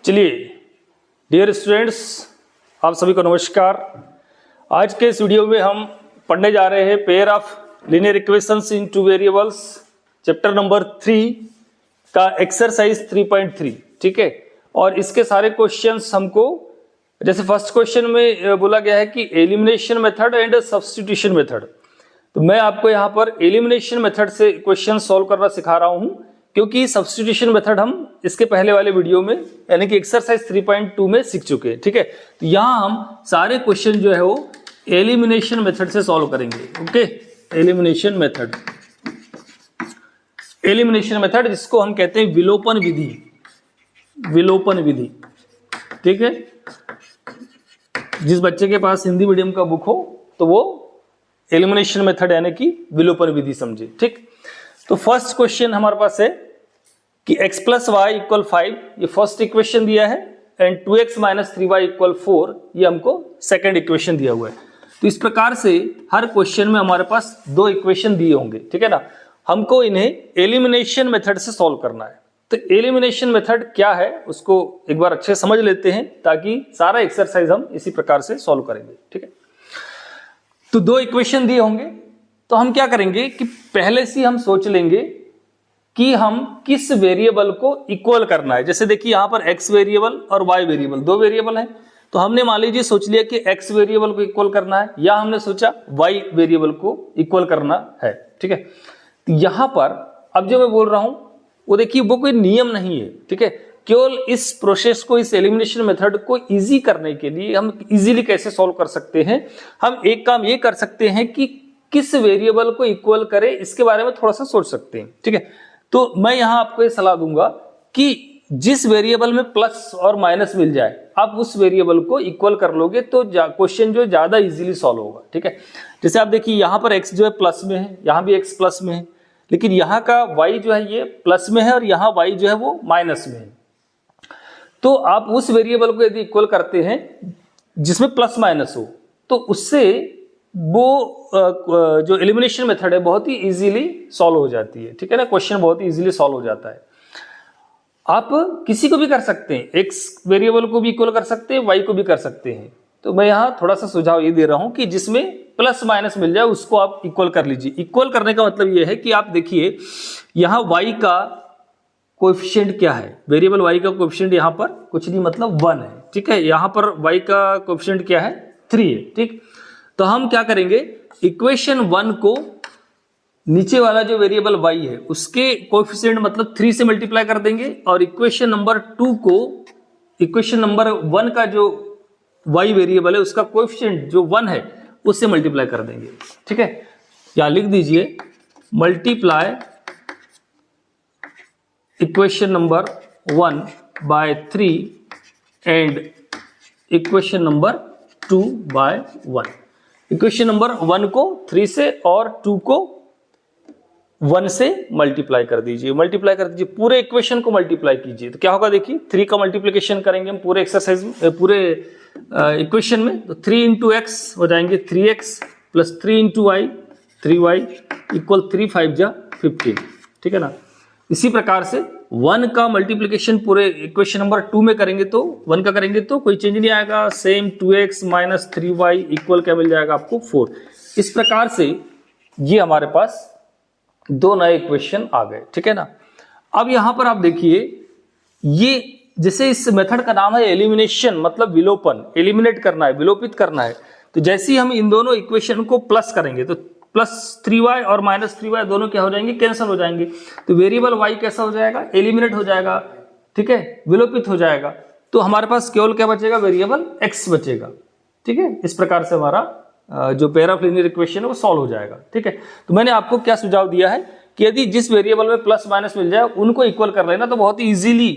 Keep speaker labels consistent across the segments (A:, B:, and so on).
A: चलिए dear students, आप सभी को नमस्कार। आज के इस वीडियो में हम पढ़ने जा रहे हैं pair of linear equations in two variables, chapter number 3 का एक्सरसाइज 3.3। ठीक है, और इसके सारे क्वेश्चंस हमको, जैसे फर्स्ट क्वेश्चन में बोला गया है कि elimination method and substitution method, तो मैं आपको यहाँ पर एलिमिनेशन मेथड से क्वेश्चन सॉल्व करना सिखा रहा हूँ, क्योंकि सब्स्टिट्यूशन मेथड हम इसके पहले वाले वीडियो में यानी कि एक्सरसाइज 3.2 में सीख चुके हैं। ठीक है, तो यहाँ हम सारे क्वेश्चन जो है वो एलिमिनेशन मेथड से सॉल्व करेंगे। Okay, elimination method, elimination method जिसको हम कहते हैं विलोपन विधि, विलोपन विधि। ठीक है, जिस बच्चे के पास हिंदी मीडियम का बुक हो तो वो एलिमिनेशन मेथड यानी कि विलोपन विधि समझे। ठीक, तो फर्स्ट क्वेश्चन हमारे पास है कि x प्लस वाई इक्वल 5, ये फर्स्ट इक्वेशन दिया है, and 2x minus 3y equal 4, ये हमको सेकंड इक्वेशन दिया हुआ है। तो इस प्रकार से हर क्वेश्चन में हमारे पास दो इक्वेशन दिए होंगे। ठीक है ना, हमको इन्हें एलिमिनेशन मेथड से सॉल्व करना है। तो एलिमिनेशन मेथड क्या है उसको एक बार अच्छे समझ लेते हैं, ताकि सारा एक्सरसाइज हम इसी प्रकार से सॉल्व करेंगे। ठीक है, तो दो इक्वेशन दिए होंगे, तो हम क्या करेंगे कि पहले से हम सोच लेंगे कि हम किस वेरिएबल को इक्वल करना है। जैसे देखिए यहाँ पर x वेरिएबल और y वेरिएबल, दो वेरिएबल है, तो हमने मान लीजिए सोच लिया कि x वेरिएबल को इक्वल करना है, या हमने सोचा y वेरिएबल को इक्वल करना है। ठीक है, तो यहाँ पर अब जो मैं बोल रहा हूं वो देखिए वो कोई नियम नहीं है। ठीक है, केवल इस प्रोसेस को, इस एलिमिनेशन मेथड को इजी करने के लिए हम इजीली कैसे सॉल्व कर सकते हैं, हम एक काम ये कर सकते हैं कि किस वेरिएबल को इक्वल करें, इसके बारे में थोड़ा सा सोच सकते हैं। ठीक है, तो मैं यहां आपको ये सलाह दूंगा कि जिस वेरिएबल में प्लस और माइनस मिल जाए, आप उस वेरिएबल को इक्वल कर लोगे तो क्वेश्चन जो ज्यादा इजीली सॉल्व होगा। ठीक है, जैसे आप देखिए यहां पर x जो है प्लस में है, यहां भी x प्लस में है, लेकिन यहाँ का y जो है ये प्लस में है और यहाँ y जो है वो माइनस में है। तो आप उस वेरिएबल को यदि इक्वल करते हैं जिसमें प्लस माइनस हो, तो उससे वो जो एलिमिनेशन मेथड है बहुत ही इजीली सॉल्व हो जाती है। ठीक है ना, क्वेश्चन बहुत ही इजीली सॉल्व हो जाता है। आप किसी को भी कर सकते हैं, x वेरिएबल को भी इक्वल कर सकते हैं, y को भी कर सकते हैं। तो मैं यहाँ थोड़ा सा सुझाव ये दे रहा हूं कि जिसमें प्लस माइनस मिल जाए उसको आप इक्वल कर लीजिए। इक्वल करने का मतलब ये है कि आप देखिए यहाँ y का कोएफिशिएंट क्या है, वेरिएबल y का कोएफिशिएंट यहाँ पर कुछ नहीं मतलब 1 है। ठीक है, यहाँ पर y का कोएफिशिएंट क्या है 3 है। ठीक, तो हम क्या करेंगे, इक्वेशन 1 को नीचे वाला जो वेरिएबल y है उसके कोएफिशिएंट मतलब 3 से मल्टीप्लाई कर देंगे, और इक्वेशन नंबर 2 को इक्वेशन नंबर 1 का जो y वेरिएबल है उसका कोएफिशिएंट जो 1 है उससे मल्टीप्लाई कर देंगे। ठीक है, या लिख दीजिए multiply equation number 1 by 3 and equation number 2 by 1। Equation number 1 को 3 से और 2 को 1 से मल्टीप्लाई कर दीजिए, मल्टीप्लाई कर दीजिए, पूरे इक्वेशन को मल्टीप्लाई कीजिए। तो क्या होगा देखिए, 3 का मल्टीप्लिकेशन करेंगे हम पूरे एक्सरसाइज पूरे इक्वेशन में, तो 3 इंटू एक्स हो जाएंगे 3x plus 3 into Y 3y equal 3 5 जा 15। ठीक है ना, इसी प्रकार से 1 का मल्टीप्लिकेशन पूरे इक्वेशन नंबर 2 में करेंगे तो 1 का करेंगे तो कोई चेंज नहीं आएगा, same 2x minus 3y equal क्या मिल जाएगा आपको 4। इस प्रकार से ये हमारे पास दो नए इक्वेशन आ गए। ठीक है ना, अब यहां पर आप देखिए, ये जैसे इस मेथड का नाम है एलिमिनेशन, मतलब विलोपन, एलिमिनेट करना है, विलोपित करना है। तो जैसे ही हम इन दोनों इक्वेशन को प्लस करेंगे तो प्लस 3y और माइनस 3y दोनों क्या हो जाएंगे, कैंसिल हो जाएंगे। तो वेरिएबल y कैसा हो जाएगा, एलिमिनेट हो जाएगा। ठीक है, विलोपित हो जाएगा। तो हमारे पास केवल क्या बचेगा, वेरिएबल x बचेगा। ठीक है, इस प्रकार से हमारा जो पेयर ऑफ लीनियर इक्वेशन है वो सॉल्व हो जाएगा। ठीक है, तो मैंने आपको क्या सुझाव दिया है कि यदि जिस वेरिएबल में प्लस माइनस मिल जाए उनको इक्वल कर लेना, तो बहुत ही इजीली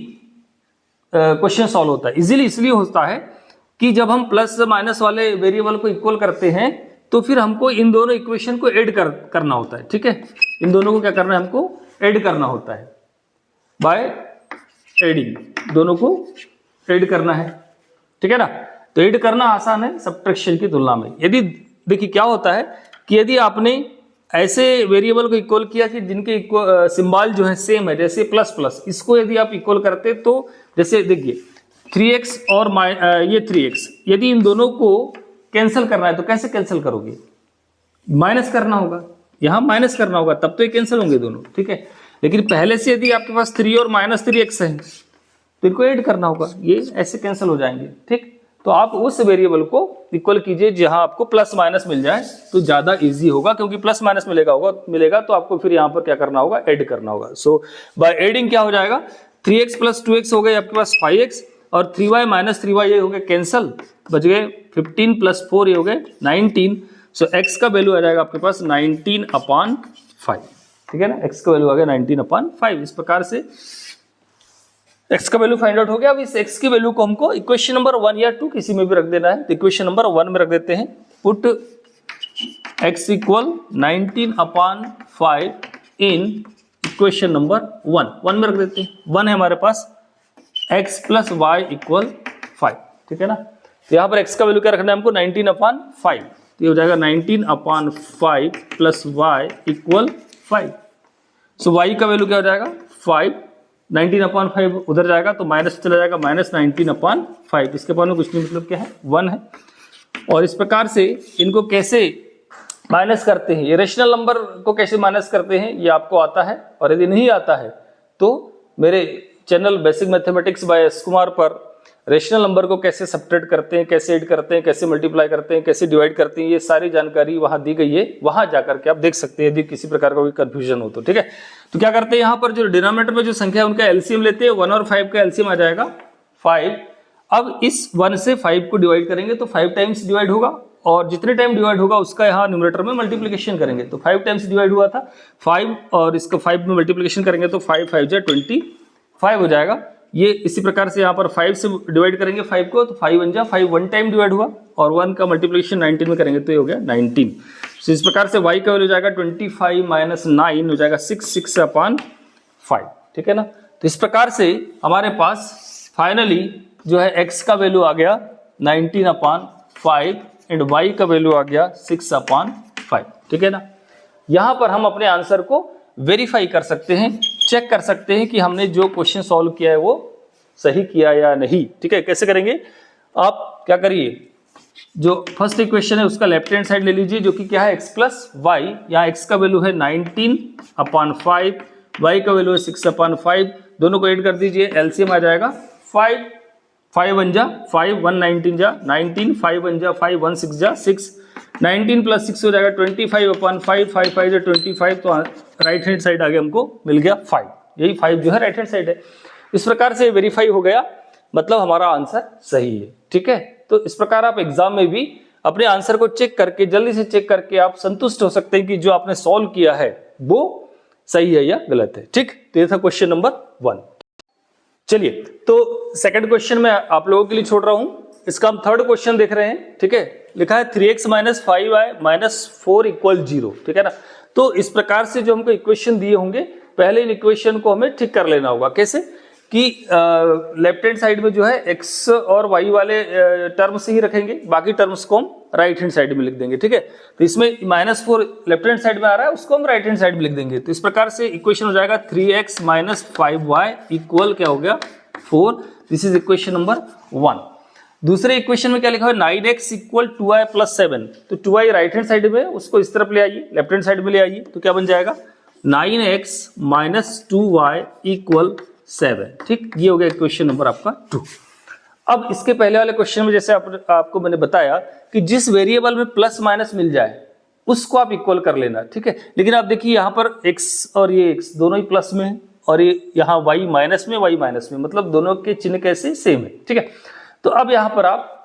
A: क्वेश्चन सॉल्व होता है। इजीली इसलिए होता है कि जब हम प्लस माइनस वाले वेरिएबल को इक्वल करते हैं तो फिर हमको इन दोनों इक्वेशन को ऐड करना होता है। ठीक है, इन दोनों को क्या करना है, हमको ऐड करना होता है बाय एडिंग, दोनों को ऐड करना है। ठीक है ना, तो ऐड करना आसान है सब्ट्रैक्शन की तुलना में। यदि देखिए क्या होता है कि यदि आपने ऐसे वेरिएबल को इक्वल किया कि जिनके सिंबल जो है सेम है, जैसे प्लस प्लस, इसको यदि आप इक्वल करते तो जैसे देखिए 3x और ये 3x, यदि इन दोनों को कैंसिल करना है तो कैसे कैंसिल करोगे? माइनस करना होगा, यहां माइनस करना होगा, तब तो ये कैंसिल होंगे दोनों, ठीक है। लेकिन पहले से यदि आपके पास 3 और -3x है तो इनको ऐड करना होगा, ये ऐसे कैंसिल हो जाएंगे, ठीक। तो आप उस वेरिएबल को इक्वल कीजिए जहां आपको प्लस माइनस मिल जाए तो ज्यादा इजी होगा, क्योंकि प्लस माइनस मिलेगा तो आपको फिर यहां पर क्या करना होगा? ऐड करना होगा। सो बाय एडिंग क्या हो जाएगा? 3x + 2x हो गए आपके पास 5x, और 3y - 3y ये हो गए कैंसल, बच गए 15 + 4 ये हो गए 19। सो x का वैल्यू आ जाएगा आपके पास 19/5, ठीक है ना। x का वैल्यू आ गया 19/5। इस प्रकार से x का वैल्यू फाइंड आउट हो गया। अब इस x की वैल्यू को हमको इक्वेशन नंबर 1 या 2 किसी में भी रख देना है, तो इक्वेशन नंबर 1 में रख देते हैं। Put x = 19/5 in equation number 1 में रख देते हैं। 1 है हमारे पास, x + y = 5, ठीक है ना। तो यहाँ पर x का वैल्यू क्या रखना है हमको? 19/5, तो ये हो जाएगा 19/5 + y = 5। सो y का वैल्यू क्या हो जाएगा? 5, 19/5 उधर जाएगा तो माइनस चला जाएगा, -19/5। इसके बाद में कुछ नहीं, मतलब क्या है? 1 है। और इस प्रकार से इनको कैसे माइनस करते हैं, ये रेशनल नंबर को कैसे माइनस करते हैं ये आपको आता है, और यदि नहीं आता है तो मेरे channel basic mathematics by S Kumar पर रेशनल नंबर को कैसे सब्ट्रैक्ट करते हैं, कैसे ऐड करते हैं, कैसे मल्टीप्लाई करते हैं, कैसे डिवाइड करते हैं, ये सारी जानकारी वहां दी गई है, वहां जाकर के आप देख सकते हैं यदि किसी प्रकार का कोई कंफ्यूजन हो तो, ठीक है। तो क्या करते हैं, यहाँ पर जो डिनोमिनेटर में जो संख्या है उनका एलसीएम लेते हैं। 1 और 5 का एलसीएम आ जाएगा 5। अब इस 1 से 5 को डिवाइड करेंगे तो 5 टाइम्स डिवाइड होगा, और जितने टाइम डिवाइड होगा उसका यहाँ न्यूमरेटर में मल्टीप्लिकेशन करेंगे। तो 5 टाइम्स डिवाइड हुआ था 5, और इसको 5 में मल्टीप्लिकेशन करेंगे तो 5 × 5 = 25 हो जाएगा। ये इसी प्रकार से यहाँ पर 5 से डिवाइड करेंगे 5 को, तो 5 × 1 = 5 1 टाइम डिवाइड हुआ, और 1 का मल्टीप्लिकेशन 19 में करेंगे तो ये हो गया 19। तो इस प्रकार से y का वैल्यू हो जाएगा 25 - 9 हो जाएगा 6/5, ठीक है ना। तो इस प्रकार से हमारे पास फाइनली जो है x का वैल्यू आ गया 19/5 एंड y का वैल्यू आ गया 6/5, ठीक है ना। यहां पर हम अपने आंसर को वेरीफाई कर सकते हैं, चेक कर सकते हैं कि हमने जो क्वेश्चन सॉल्व किया है वो सही किया या नहीं, ठीक है। कैसे करेंगे? आप क्या करिए, जो फर्स्ट इक्वेशन है उसका लेफ्ट हैंड साइड ले लीजिए, जो कि क्या है? x + y। यहाँ x का वैल्यू है 19/5, y का वैल्यू है 6/5, दोनों को ऐड कर दीजिए, एलसीएम आ जाएगा 5 5 1 = 5, 1 19 = 19, 5 1 = 5, 1 6 = 6, 19 + 6 हो जाएगा 25/5, 5 5 = 25, तो राइट हैंड साइड आगे हमको मिल गया 5। यही 5 जो है राइट हैंड साइड है। इस प्रकार से वेरीफाई हो गया, मतलब हमारा आंसर सही है, ठीक है। तो इस प्रकार आप एग्जाम में भी अपने आंसर को चेक करके, जल्दी से चेक करके आप संतुष्ट हो सकते हैं कि जो आपने सॉल्व किया है वो सही है या गलत है, ठीक। तो ये था क्वेश्चन नंबर 1। चलिए, तो सेकंड क्वेश्चन मैं आप लोगों के लिए छोड़ रहा हूं, इसका हम थर्ड क्वेश्चन देख रहे हैं, ठीक है। लिखा है 3x - 5y - 4 = 0, ठीक है ना। तो इस प्रकार से जो हमको इक्वेशन दिए होंगे, पहले इन इक्वेशन को हमें ठीक कर लेना होगा। कैसे कि लेफ्ट हैंड साइड में जो है x और y वाले टर्म्स ही रखेंगे, बाकी टर्म्स को हम राइट हैंड साइड में लिख देंगे, ठीक है। तो इसमें -4 लेफ्ट हैंड साइड में आ रहा है, उसको हम राइट हैंड साइड में लिख देंगे। तो इस प्रकार से इक्वेशन हो जाएगा 3x - 5y = क्या हो गया? 4। This is equation number 1। दूसरे इक्वेशन में क्या लिखा है? 9x = 2y + 7। तो 2y राइट हैंड साइड में, उसको इस तरफ ले आइए, लेफ्ट हैंड साइड में ले आइए, तो क्या बन जाएगा? 9x - 2y = 7, ठीक। ये हो गया इक्वेशन नंबर आपका 2। अब इसके पहले वाले क्वेश्चन में जैसे आपको मैंने बताया कि जिस वेरिएबल में प्लस माइनस मिल जाए उसको आप इक्वल कर लेना, ठीक है। लेकिन आप देखिए यहाँ पर x और ये x दोनों ही प्लस में है, और ये यहाँ y माइनस में, y माइनस में, मतलब दोनों के चिन्ह कैसे? सेम है, ठीक है। तो अब यहाँ पर आप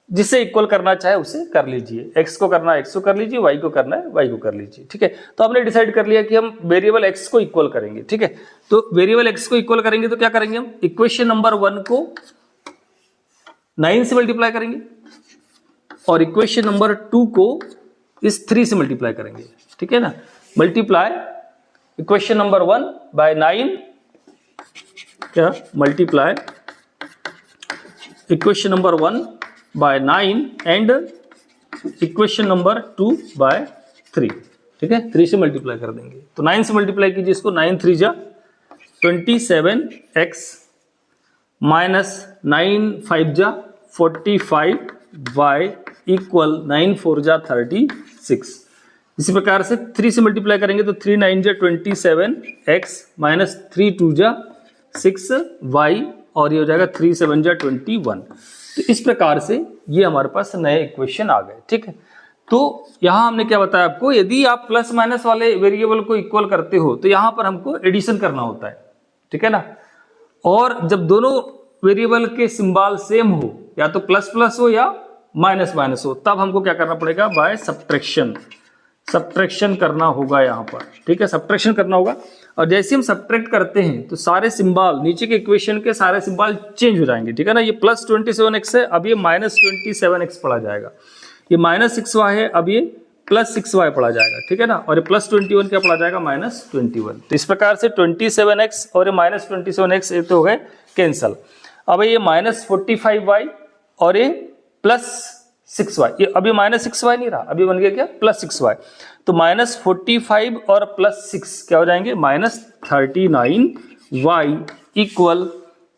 A: जिसे इक्वल करना चाहे उसे कर लीजिए, x को करना है x को कर लीजिए, y को करना है y को कर लीजिए, ठीक है। तो हमने डिसाइड कर लिया कि हम वेरिएबल x को इक्वल करेंगे, ठीक है। तो वेरिएबल x को इक्वल करेंगे तो क्या करेंगे हम? इक्वेशन नंबर 1 को 9 से मल्टीप्लाई करेंगे, और इक्वेशन नंबर 2 को इस 3 से मल्टीप्लाई करेंगे, ठीक है ना। मल्टीप्लाई इक्वेशन नंबर 1 बाय 9, क्या? Multiply equation number 1 by 9 and equation number 2 by 3, ठीक है। 3 से मल्टीप्लाई कर देंगे, तो 9 से मल्टीप्लाई कीजिए इसको, 9 3 = 27x -9 5 जा 45 y इक्वल 9 4 जा 36। इसी प्रकार से 3 से मल्टीप्लाई करेंगे तो 3 9 जा 27x माइनस 3 2 जा 6y और ये हो जाएगा 3 7 जा 21। तो इस प्रकार से ये हमारे पास नए इक्वेशन आ गए। ठीक है, तो यहां हमने क्या बताया आपको, यदि आप प्लस माइनस वाले वेरिएबल को इक्वल करते हो तो यहां पर हमको एडिशन करना होता है। ठीक है ना, और जब दोनों वेरिएबल के सिंबल सेम हो, या तो प्लस प्लस हो या माइनस माइनस हो, तब हमको क्या करना पड़ेगा, बाय सब्ट्रैक्शन करना होगा यहाँ पर। ठीक है, सब्ट्रैक्शन करना होगा। और जैसे हम सब्ट्रैक्ट करते हैं तो सारे सिंबल नीचे के इक्वेशन के सारे सिंबल चेंज हो जाएंगे। ठीक है ना, ये प्लस 27x है, अब ये माइनस 27x पढ़ा जाएगा। ये माइनस 6y है, अब ये प्लस 6y पढ़ा जाएगा। ठीक है ना, और ये प्लस 21 क्या पढ़ा जाएगा, माइनस 21। तो इस प्रकार से 27x और ये माइनस 27x ये तो हो गए कैंसल। अब ये माइनस 45y और ये प्लस 6y, ये अभी माइनस 6y नहीं रहा, अभी बन गया क्या, प्लस 6y। तो माइनस 45 और प्लस 6 क्या हो जाएंगे, माइनस 39y इक्वल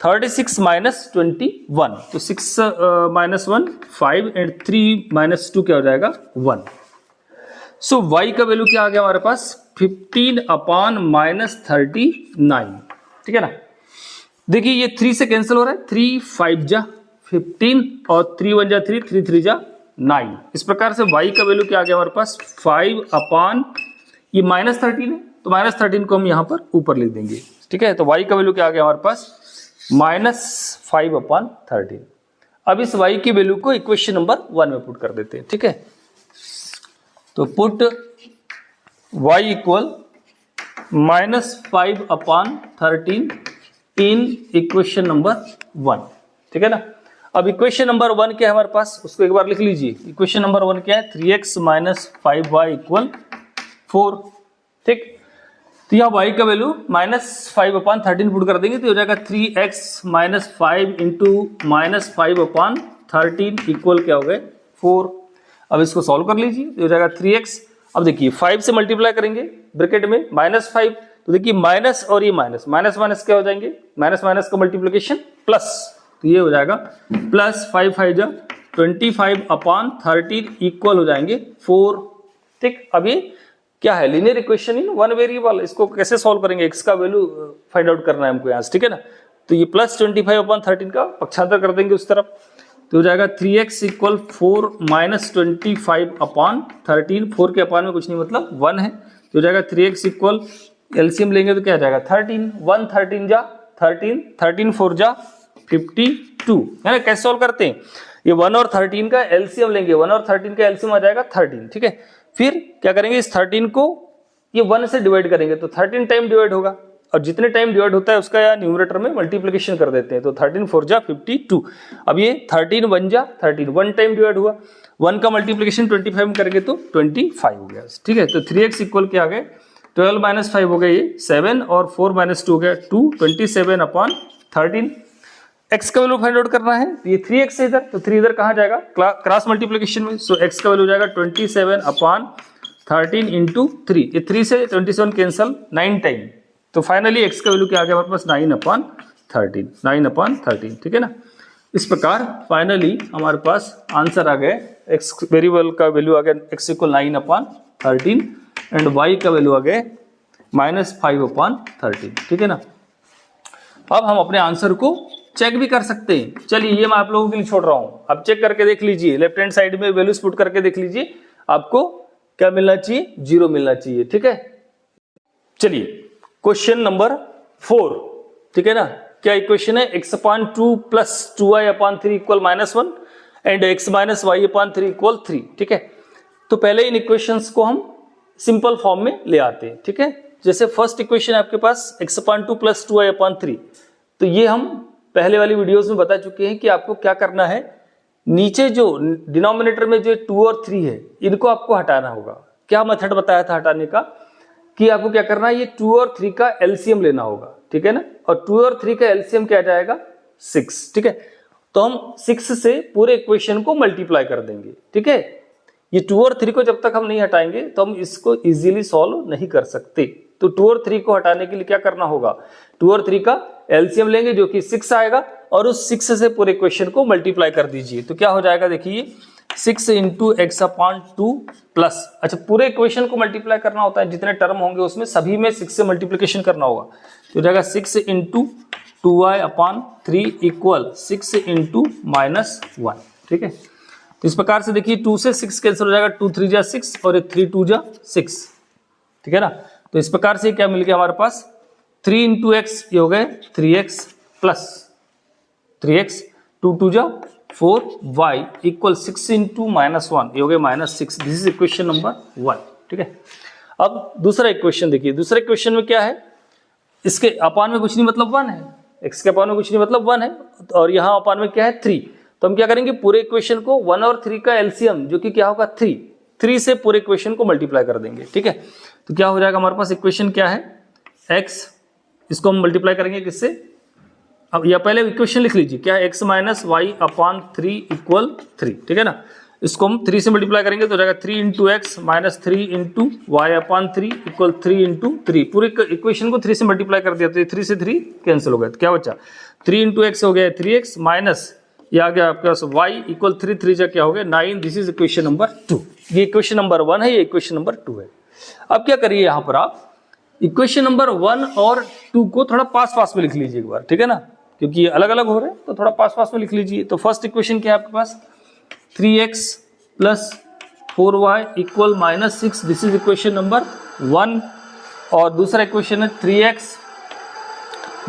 A: 36 माइनस 21। तो 6 माइनस 1 5 एंड 3 माइनस 2 क्या हो जाएगा, 1। सो y का वैल्यू क्या आ गया हमारे पास, 15 अपॉन माइनस 39। ठीक है ना, देखिए ये 3 से कैंसिल हो रहा है, 3 5 जा 15 और 3 1 जा 3 3 3 जा 9। इस प्रकार से y का वैल्यू क्या आ गया हमारे पास, 5 अपॉन ये माइनस 13 है, तो माइनस 13 को हम यहाँ पर ऊपर लिख देंगे। ठीक है, तो y का वैल्यू क्या आ गया हमारे पास, माइनस 5 अपॉन 13। अब इस y की वैल्यू को इक्वेशन नंबर 1 में पुट कर देते हैं। ठीक है, तो put y equal minus 5 upon 13 in equation number 1। ठीक है ना, अब इक्वेशन नंबर 1 क्या है हमारे पास, उसको एक बार लिख लीजिए। इक्वेशन नंबर 1 क्या है, 3x माइनस 5y इक्वल 4। ठीक, तो यहाँ y का वैल्यू माइनस 5 अपॉन 13 पुट कर देंगे तो हो जाएगा 3x minus 5 into minus 5 upon 13 equal क्या हो गए, 4। अब इसको सॉल्व कर लीजिए तो हो जाएगा 3x। अब देखिए 5 से मल्टीप्लाई करेंगे ब्रैकेट में माइनस 5, तो देखिए माइनस और ये माइनस माइनस माइनस क्या हो जाएंगे, माइनस माइनस का मल्टीप्लिकेशन प्लस, तो ये हो जाएगा प्लस 5 5 जा 25 अपॉन 13 इक्वल हो जाएंगे 4। ठीक, अब ये क्या है, linear equation in one variable. इसको कैसे सॉल्व करेंगे, x का वैल्यू फाइंड आउट करना है हमको यहाँ से। ठीक है ना, तो ये प्लस 25 अपॉन 13 का पक्षांतर कर देंगे उस तरफ, तो हो जाएगा 3x इक्वल 4 माइनस 25 अपॉन 13। 4 के अपॉन में कुछ नहीं मतलब 1 है, तो हो जाएगा 3x इक्वल एलसीएम लेंगे तो क्या आ जाएगा 13, 1 13 जा 13, 13 4 जा 52 है ना। कैसे सॉल्व करते हैं, ये 1 और 13 का एलसीएम लेंगे, 1 और 13 का एलसीएम आ जाएगा 13। ठीक है, फिर क्या करेंगे, इस 13 को ये 1 से डिवाइड करेंगे तो 13 टाइम डिवाइड होगा, और जितने टाइम डिवाइड होता है उसका यहाँ न्यूमरेटर में मल्टीप्लिकेशन कर देते हैं, तो 13 4 जा 52। अब ये 13 1 जा 13, 1 टाइम डिवाइड हुआ, 1 का मल्टीप्लिकेशन 25 में करेंगे तो 25 हो गया। ठीक है, तो 3x इक्वल क्या आ गए, 12 माइनस 5 हो गया ये 7 और 4 माइनस 2 हो गया 2, 27 अपॉन 13। x का वैल्यू फाइंड आउट करना है, ये 3x है इधर, तो 3 इधर कहाँ जाएगा, क्रॉस मल्टीप्लिकेशन में, सो x का वैल्यू हो जाएगा 27 अपॉन 13 इंटू 3, ये 3 से 27 कैंसल 9 टाइम, तो फाइनली x का वैल्यू क्या आ गया हमारे पास 9 अपॉन 13, 9 अपॉन 13। ठीक है ना, इस प्रकार फाइनली हमारे पास आंसर आ गए, x वेरिएबल का वैल्यू आ गया x equal 9 upon 13 and y का वैल्यू आ गए माइनस 5 अपॉन 13। ठीक है ना, अब हम अपने आंसर को चेक भी कर सकते हैं। चलिए ये मैं आप लोगों के लिए छोड़ रहा हूं, आप चेक करके देख लीजिए, लेफ्ट हैंड साइड में वैल्यूज पुट करके देख लीजिए, आपको क्या मिलना चाहिए, 0 मिलना चाहिए। ठीक है, चलिए क्वेश्चन नंबर 4। ठीक है ना, क्या इक्वेशन है, x upon 2 plus 2y upon 3 equal -1 and x minus y upon 3 equal 3। ठीक है, तो पहले इन इक्वेशंस को हम सिंपल फॉर्म में ले आते हैं। ठीक है, जैसे फर्स्ट इक्वेशन है आपके पास x upon 2 plus 2y upon 3, तो ये हम पहले वाली वीडियोस में बता चुके हैं कि आपको क्या करना है, नीचे जो डिनोमिनेटर में जो 2 और 3 है इनको आपको हटाना होगा। क्या मेथड बताया था हटाने का, कि आपको क्या करना है, ये 2 और 3 का एलसीएम लेना होगा। ठीक है ना, और 2 और 3 का एलसीएम क्या जाएगा 6। ठीक है, तो हम 6 से पूरे इक्वेशन को मल्टीप्लाई कर देंगे। ठीक है, ये 2 और 3 को जब तक हम नहीं हटाएंगे तो हम इसको इजीली सॉल्व नहीं कर सकते। तो 2 और 3 को हटाने के लिए क्या करना होगा, 2 और 3 का एलसीएम लेंगे जो कि 6 आएगा और उस 6 से पूरे इक्वेशन को मल्टीप्लाई कर दीजिए। तो क्या हो जाएगा देखिए 6 इंटू एक्स अपॉन 2 प्लस, अच्छा पूरे इक्वेशन को मल्टीप्लाई करना होता है, जितने टर्म होंगे उसमें सभी में 6 से मल्टीप्लिकेशन करना होगा। तो हो जाएगा 6 into 2y upon 3 equal 6 into -1। ठीक है, तो इस प्रकार से देखिए 2 से 6 कैंसिल हो जाएगा, 2 3 जा 6 और 3 2 जा 6। ठीक है ना, तो इस प्रकार से क्या मिल गया हमारे पास 3 इंटू एक्स, ये हो गए 3x प्लस 3x, 2 2 जा 4y इक्वल 6 इंटू -1, ये हो गए -6। This is equation number 1। ठीक है, अब दूसरा इक्वेशन देखिए, दूसरे इक्वेशन में क्या है, इसके अपान में कुछ नहीं मतलब 1 है, x के अपान में कुछ नहीं मतलब 1 है, और यहाँ अपान में क्या है 3। तो हम क्या करेंगे पूरे इक्वेशन को 1 और 3 का एलसीएम जो कि क्या होगा 3 से पूरे इक्वेशन को मल्टीप्लाई कर देंगे। ठीक है, तो क्या हो जाएगा हमारे पास इक्वेशन क्या है x, इसको हम मल्टीप्लाई करेंगे किससे, अब या पहले इक्वेशन लिख लीजिए क्या है x minus y upon 3 equal 3। ठीक है ना, इसको हम 3 से मल्टीप्लाई करेंगे तो हो जाएगा 3 into x minus 3 into y upon 3 equal 3 into 3। पूरे इक्वेशन को 3 से मल्टीप्लाई कर दिया तो 3 से 3 कैंसिल हो गया, तो क्या बचा 3 इंटू एक्स हो गया 3x माइनस ये आ गया आपके पास y इक्वल 3 3 जा क्या हो गया 9। This is equation number 2। ये इक्वेशन नंबर 1 है, ये इक्वेशन नंबर 2 है। अब क्या करिए यहाँ पर आप इक्वेशन नंबर 1 और 2 को थोड़ा पास पास में लिख लीजिए एक बार। ठीक है ना, क्योंकि ये अलग अलग हो रहे हैं तो थोड़ा पास पास में लिख लीजिए। तो फर्स्ट इक्वेशन क्या है आपके पास 3x plus 4y equal -6, this is equation number 1। और दूसरा इक्वेशन है 3x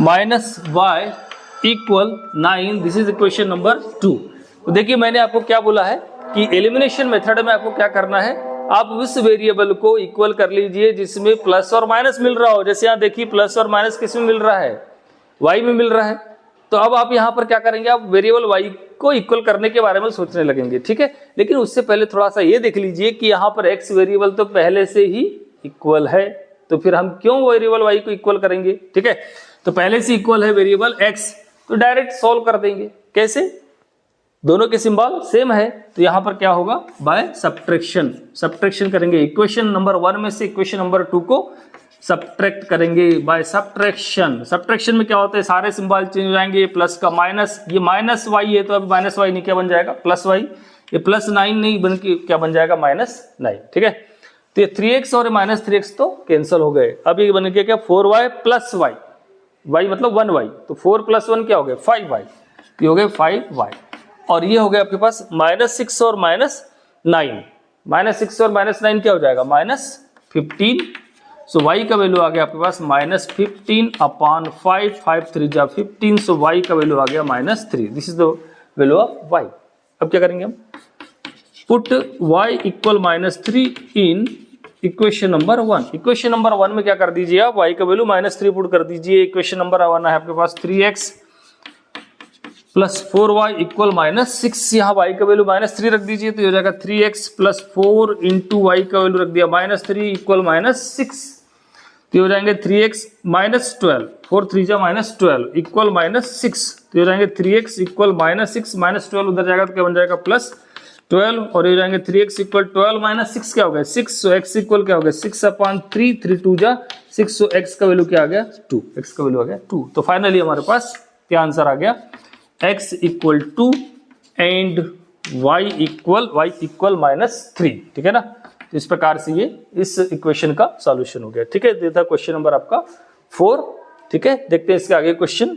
A: minus y equal 9, this is equation number 2। तो देखिए मैंने आपको क्या बोला है कि एलिमिनेशन मेथड में आपको क्या करना है, आप उस वेरिएबल को इक्वल कर लीजिए जिसमें प्लस और माइनस मिल रहा हो। जैसे यहाँ देखिए प्लस और माइनस किस में मिल रहा है, y में मिल रहा है। तो अब आप यहाँ पर क्या करेंगे, आप वेरिएबल y को इक्वल करने के बारे में सोचने लगेंगे। ठीक है, लेकिन उससे पहले थोड़ा सा ये देख लीजिए कि यहाँ पर x वेरिएबल तो पहले से ही इक्वल है, तो फिर हम क्यों वेरिएबल y को इक्वल करेंगे। ठीक है, तो पहले से इक्वल है वेरिएबल x, तो डायरेक्ट सॉल्व कर देंगे। कैसे, दोनों के सिंबल सेम है, तो यहां पर क्या होगा बाय सब्ट्रैक्शन, सब्ट्रैक्शन करेंगे। इक्वेशन नंबर 1 में से इक्वेशन नंबर 2 को सब्ट्रैक्ट करेंगे बाय सब्ट्रैक्शन। सब्ट्रैक्शन में क्या होता है, सारे सिंबल चेंज हो जाएंगे, प्लस का माइनस, ये माइनस y है तो अब माइनस y नहीं क्या बन जाएगा प्लस y, ये प्लस 9 नहीं बन के क्या बन जाएगा -9। ठीक है, तो ये 3x और -3x तो कैंसिल हो गए। अब ये बन गया क्या 4y प्लस y, y मतलब 1y, तो 4 प्लस 1 क्या हो गया 5y, ये हो गए 5y। और ये हो गया आपके पास -6 और -9, -6 और -9 क्या हो जाएगा -15। सो y का वैल्यू आ गया आपके पास -15 अपॉन 5, 5 3 जा 15, सो y का वैल्यू आ गया -3। This is the value of y। अब क्या करेंगे हम, put y equal -3 in equation number 1। Equation number 1 में क्या कर दीजिए आप, y का वैल्यू -3 पुट कर दीजिए। इक्वेशन नंबर 1 है आपके पास 3x प्लस 4y इक्वल -6, यहाँ y का वैल्यू -3 रख दीजिए तो हो जाएगा 3x प्लस 4 इंटू y का वैल्यू रख दिया -3 इक्वल -6, तो हो जाएंगे 3x -12, 4 3 जा -12 इक्वल -6, तो हो जाएंगे 3x इक्वल -6 -12 उधर जाएगा तो क्या बन जाएगा +12, और ये हो जाएंगे 3x इक्वल 12 -6 क्या हो गया 6, सो x इक्वल क्या हो गया 6 अपॉन 3, 3 2 जा 6, सो x का वैल्यू क्या आ गया 2, x का वैल्यू आ गया 2। तो फाइनली हमारे पास क्या आंसर आ गया x equal 2 and y equal -3। ठीक है ना, तो इस प्रकार से ये इस इक्वेशन का सॉल्यूशन हो गया। ठीक है, ये था क्वेश्चन नंबर आपका 4। ठीक है, देखते हैं इसके आगे क्वेश्चन।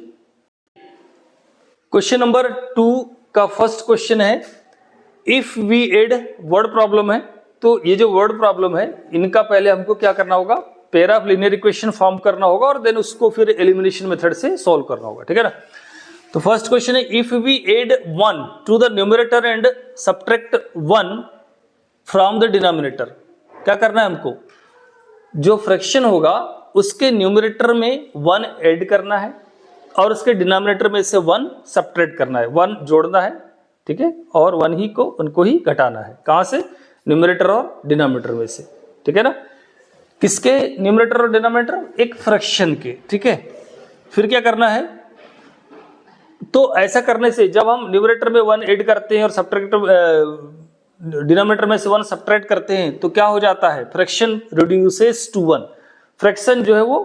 A: क्वेश्चन नंबर 2 का फर्स्ट क्वेश्चन है if we add word problem है। तो ये जो वर्ड प्रॉब्लम है इनका पहले हमको क्या करना होगा, pair of linear equation form करना होगा और देन उसको फिर एलिमिनेशन मेथड से सॉल्व करना होगा। ठीक है ना, तो फर्स्ट क्वेश्चन है if we add 1 to the numerator and subtract 1 from the denominator. क्या करना है हमको, जो फ्रैक्शन होगा उसके न्यूमरेटर में 1 ऐड करना है और उसके डिनोमिनेटर में से 1 सब्ट्रैक्ट करना है, 1 जोड़ना है। ठीक है, और 1 ही को उनको ही घटाना है, कहां से, न्यूमरेटर और डिनोमिनेटर में से। ठीक है ना, किसके न्यूमरेटर और डिनोमिनेटर, एक फ्रैक्शन के। ठीक है, फिर क्या करना है, तो ऐसा करने से जब हम न्यूमरेटर में 1 ऐड करते हैं और सब्ट्रैक्ट डिनोमिनेटर में से 1 सब्ट्रैक्ट करते हैं तो क्या हो जाता है, फ्रैक्शन रिड्यूसेस टू 1, फ्रैक्शन जो है वो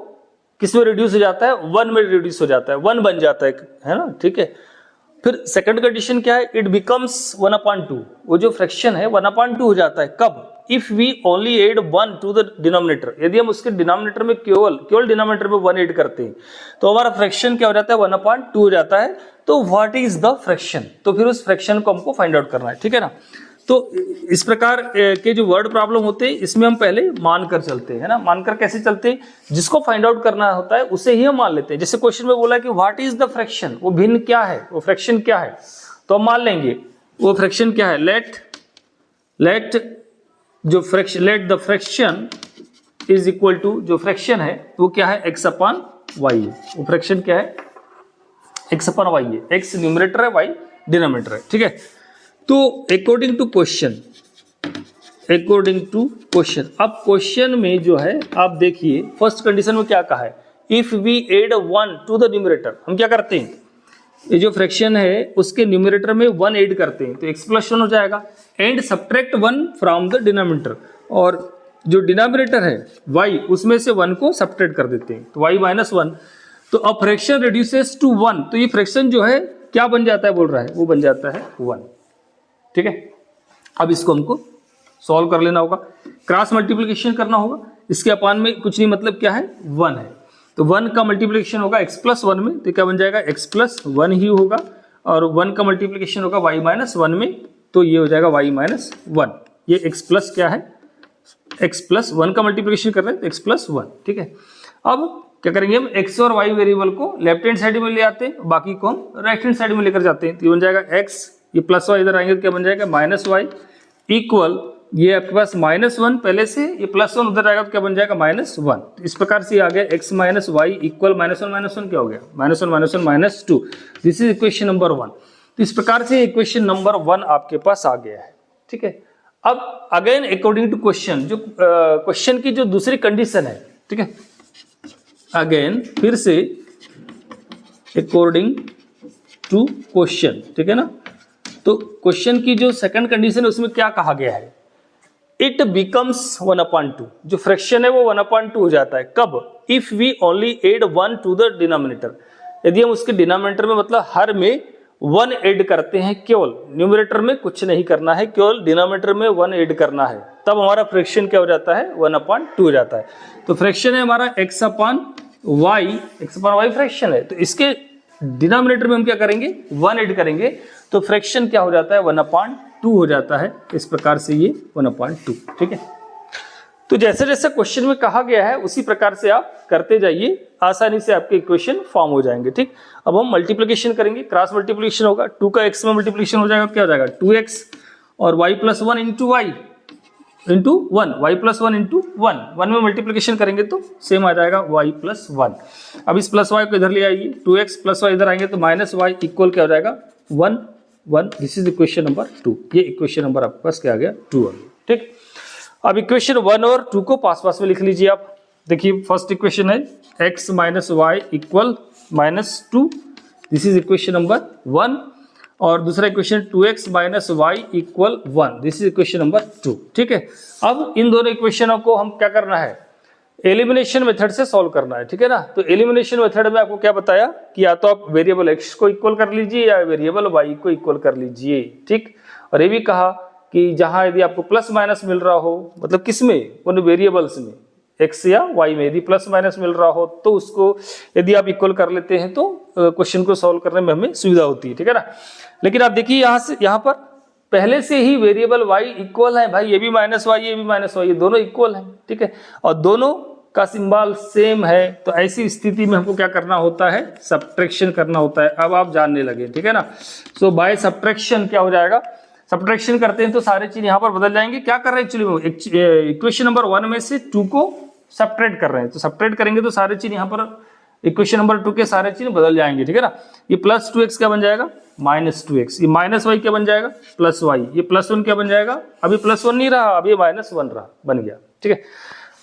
A: किस में रिड्यूस हो जाता है, 1 में रिड्यूस हो जाता है, 1 बन जाता है ना, ठीक है। फिर सेकंड कंडीशन क्या है, इट बिकम्स 1/2, वो जो फ्रैक्शन है 1/2 हो जाता है कब, if we only add 1 to the denominator, यदि हम उसके डिनोमिनेटर में केवल डिनोमिनेटर में 1 ऐड करते हैं तो हमारा फ्रैक्शन क्या हो जाता है, 1/2 हो जाता है। तो व्हाट इज द फ्रैक्शन, तो फिर उस फ्रैक्शन को हमको फाइंड आउट करना है, ठीक है ना। तो इस प्रकार के जो वर्ड प्रॉब्लम होते हैं इसमें हम पहले मान कर चलते हैं, है ना। मानकर कैसे चलते हैं, जिसको फाइंड आउट करना होता है उसे ही हम मान लेते हैं। जैसे क्वेश्चन में बोला कि व्हाट इज द फ्रैक्शन, वो भिन्न क्या है, वो फ्रैक्शन क्या है, तो हम मान लेंगे वो फ्रैक्शन क्या है, let the fraction is equal to, जो फ्रैक्शन है वो क्या है, x/y है। वो फ्रैक्शन क्या है, x/y है, x न्यूमरेटर है, y डिनोमिनेटर है, ठीक है। तो अकॉर्डिंग टू क्वेश्चन, अब क्वेश्चन में जो है आप देखिए फर्स्ट कंडीशन में क्या कहा है, if we add 1 to the numerator, हम क्या करते हैं, ये जो फ्रैक्शन है उसके न्यूमरेटर में 1 ऐड करते हैं तो x+1 हो जाएगा, and subtract 1 from the denominator, और जो डिनोमिनेटर है y उसमें से 1 को सब्ट्रैक्ट कर देते हैं तो y-1। तो अब फ्रैक्शन रिड्यूसेस टू 1, तो ये फ्रैक्शन जो है क्या बन जाता है बोल रहा है, वो बन जाता है 1, ठीक है। अब इसको हमको सॉल्व कर लेना होगा, क्रॉस मल्टीप्लिकेशन करना होगा, इसके अपान में कुछ नहीं, मतलब क्या है 1 है, तो 1 का मल्टीप्लिकेशन होगा x+1 में, तो क्या बन जाएगा x+1 ही होगा, और 1 का मल्टीप्लिकेशन होगा y-1 में, तो ये हो जाएगा y-1, ये x+ क्या है, x+1 का मल्टीप्लिकेशन कर रहे हैं तो x+1, ठीक है। अब क्या करेंगे हम, x और y वेरिएबल को लेफ्ट हैंड साइड में ले आते हैं, बाकी को हम राइट हैंड साइड में लेकर जाते हैं, तो ये बन जाएगा x, ये +y इधर आएंगे तो क्या बन जाएगा -y, इक्वल ये आपके पास -1 पहले से, ये +1 उधर आएगा तो क्या बन जाएगा -1। तो इस प्रकार से आ गया x - y इक्वल -1 क्या हो गया, -1 - 2, दिस इज इक्वेशन नंबर 1। तो इस प्रकार से इक्वेशन नंबर 1 आपके पास आ गया है, ठीक है। अब अगेन अकॉर्डिंग टू क्वेश्चन, जो क्वेश्चन की जो दूसरी कंडीशन है, ठीक है, अगेन फिर से अकॉर्डिंग टू क्वेश्चन, ठीक है ना। तो क्वेश्चन की जो सेकंड कंडीशन है उसमें क्या कहा गया है, इट बिकम्स 1/2, जो फ्रैक्शन है वो 1/2 हो जाता है कब, if we only add 1 to the denominator, यदि हम उसके डिनोमिनेटर में मतलब हर में 1 ऐड करते हैं, केवल न्यूमरेटर में कुछ नहीं करना है, केवल डिनोमिनेटर में 1 ऐड करना है, तब हमारा फ्रैक्शन क्या हो जाता है, 1/2 हो जाता है। तो फ्रैक्शन है हमारा x/y फ्रैक्शन है, तो इसके डिनोमिनेटर में हम क्या करेंगे, 1 ऐड करेंगे, तो फ्रैक्शन क्या हो जाता है, 1/2 हो जाता है। इस प्रकार से ये 1/2, ठीक है। तो जैसे जैसे क्वेश्चन में कहा गया है उसी प्रकार से आप करते जाइए, आसानी से आपके इक्वेशन फॉर्म हो जाएंगे, ठीक। अब हम मल्टीप्लिकेशन करेंगे, क्रॉस मल्टीप्लिकेशन होगा, 2 का x में मल्टीप्लिकेशन हो जाएगा, क्या हो जाएगा 2x, और y+1 इंटू 1, y+1 इंटू 1 में मल्टीप्लिकेशन करेंगे तो सेम आ जाएगा y+1। अब इस +y को इधर ले आइए, 2x + y इधर आएंगे तो -y इक्वल क्या हो जाएगा 1, दिस इज इक्वेशन नंबर 2, ये इक्वेशन नंबर आपके पास क्या आ गया 2 आ गया, ठीक। अब इक्वेशन 1 और 2 को पास में लिख लीजिए आप, देखिए फर्स्ट इक्वेशन है x - y equal -2, this is equation number 1, और दूसरा equation 2x - y equal 1, this is equation number 2, ठीक है। अब इन दोनों इक्वेशनों को हम क्या करना है, एलिमिनेशन मेथड से सॉल्व करना है, ठीक है ना। तो एलिमिनेशन मेथड में आपको क्या बताया कि या तो आप वेरिएबल x को इक्वल कर लीजिए या वेरिएबल y को इक्वल कर लीजिए, ठीक। और ये भी कहा कि जहां यदि आपको प्लस माइनस मिल रहा हो, मतलब किसमें, उन वेरिएबल्स में x या y में यदि प्लस माइनस मिल रहा हो तो उसको यदि आप इक्वल कर लेते हैं तो क्वेश्चन को सॉल्व करने में हमें सुविधा होती है, ठीक है ना। लेकिन आप देखिए यहाँ पर पहले से ही वेरिएबल y इक्वल है भाई, ये भी -y ये भी -y, ये दोनों इक्वल हैं, ठीक है, और दोनों का सिंबल सेम है, तो ऐसी स्थिति में हमको क्या करना होता है, सब्ट्रैक्शन करना होता है। अब आप जानने लगे, ठीक है ना। सो बाय सब्ट्रैक्शन क्या हो जाएगा, सब्ट्रैक्शन करते हैं तो सारे चीज यहाँ पर बदल जाएंगे। क्या कर रहे हैं एक्चुअली, इक्वेशन नंबर 1 में से 2 को सब्ट्रैक्ट कर रहे हैं, तो सब्ट्रैक्ट करेंगे तो सारे चीज यहाँ पर इक्वेशन नंबर 2 के सारे चीज बदल जाएंगे, ठीक है ना। ये +2x क्या बन जाएगा, -2x, ये -y क्या बन जाएगा, +y, ये +1 क्या बन जाएगा, अभी +1 नहीं रहा, अभी -1 रहा, बन गया, ठीक है।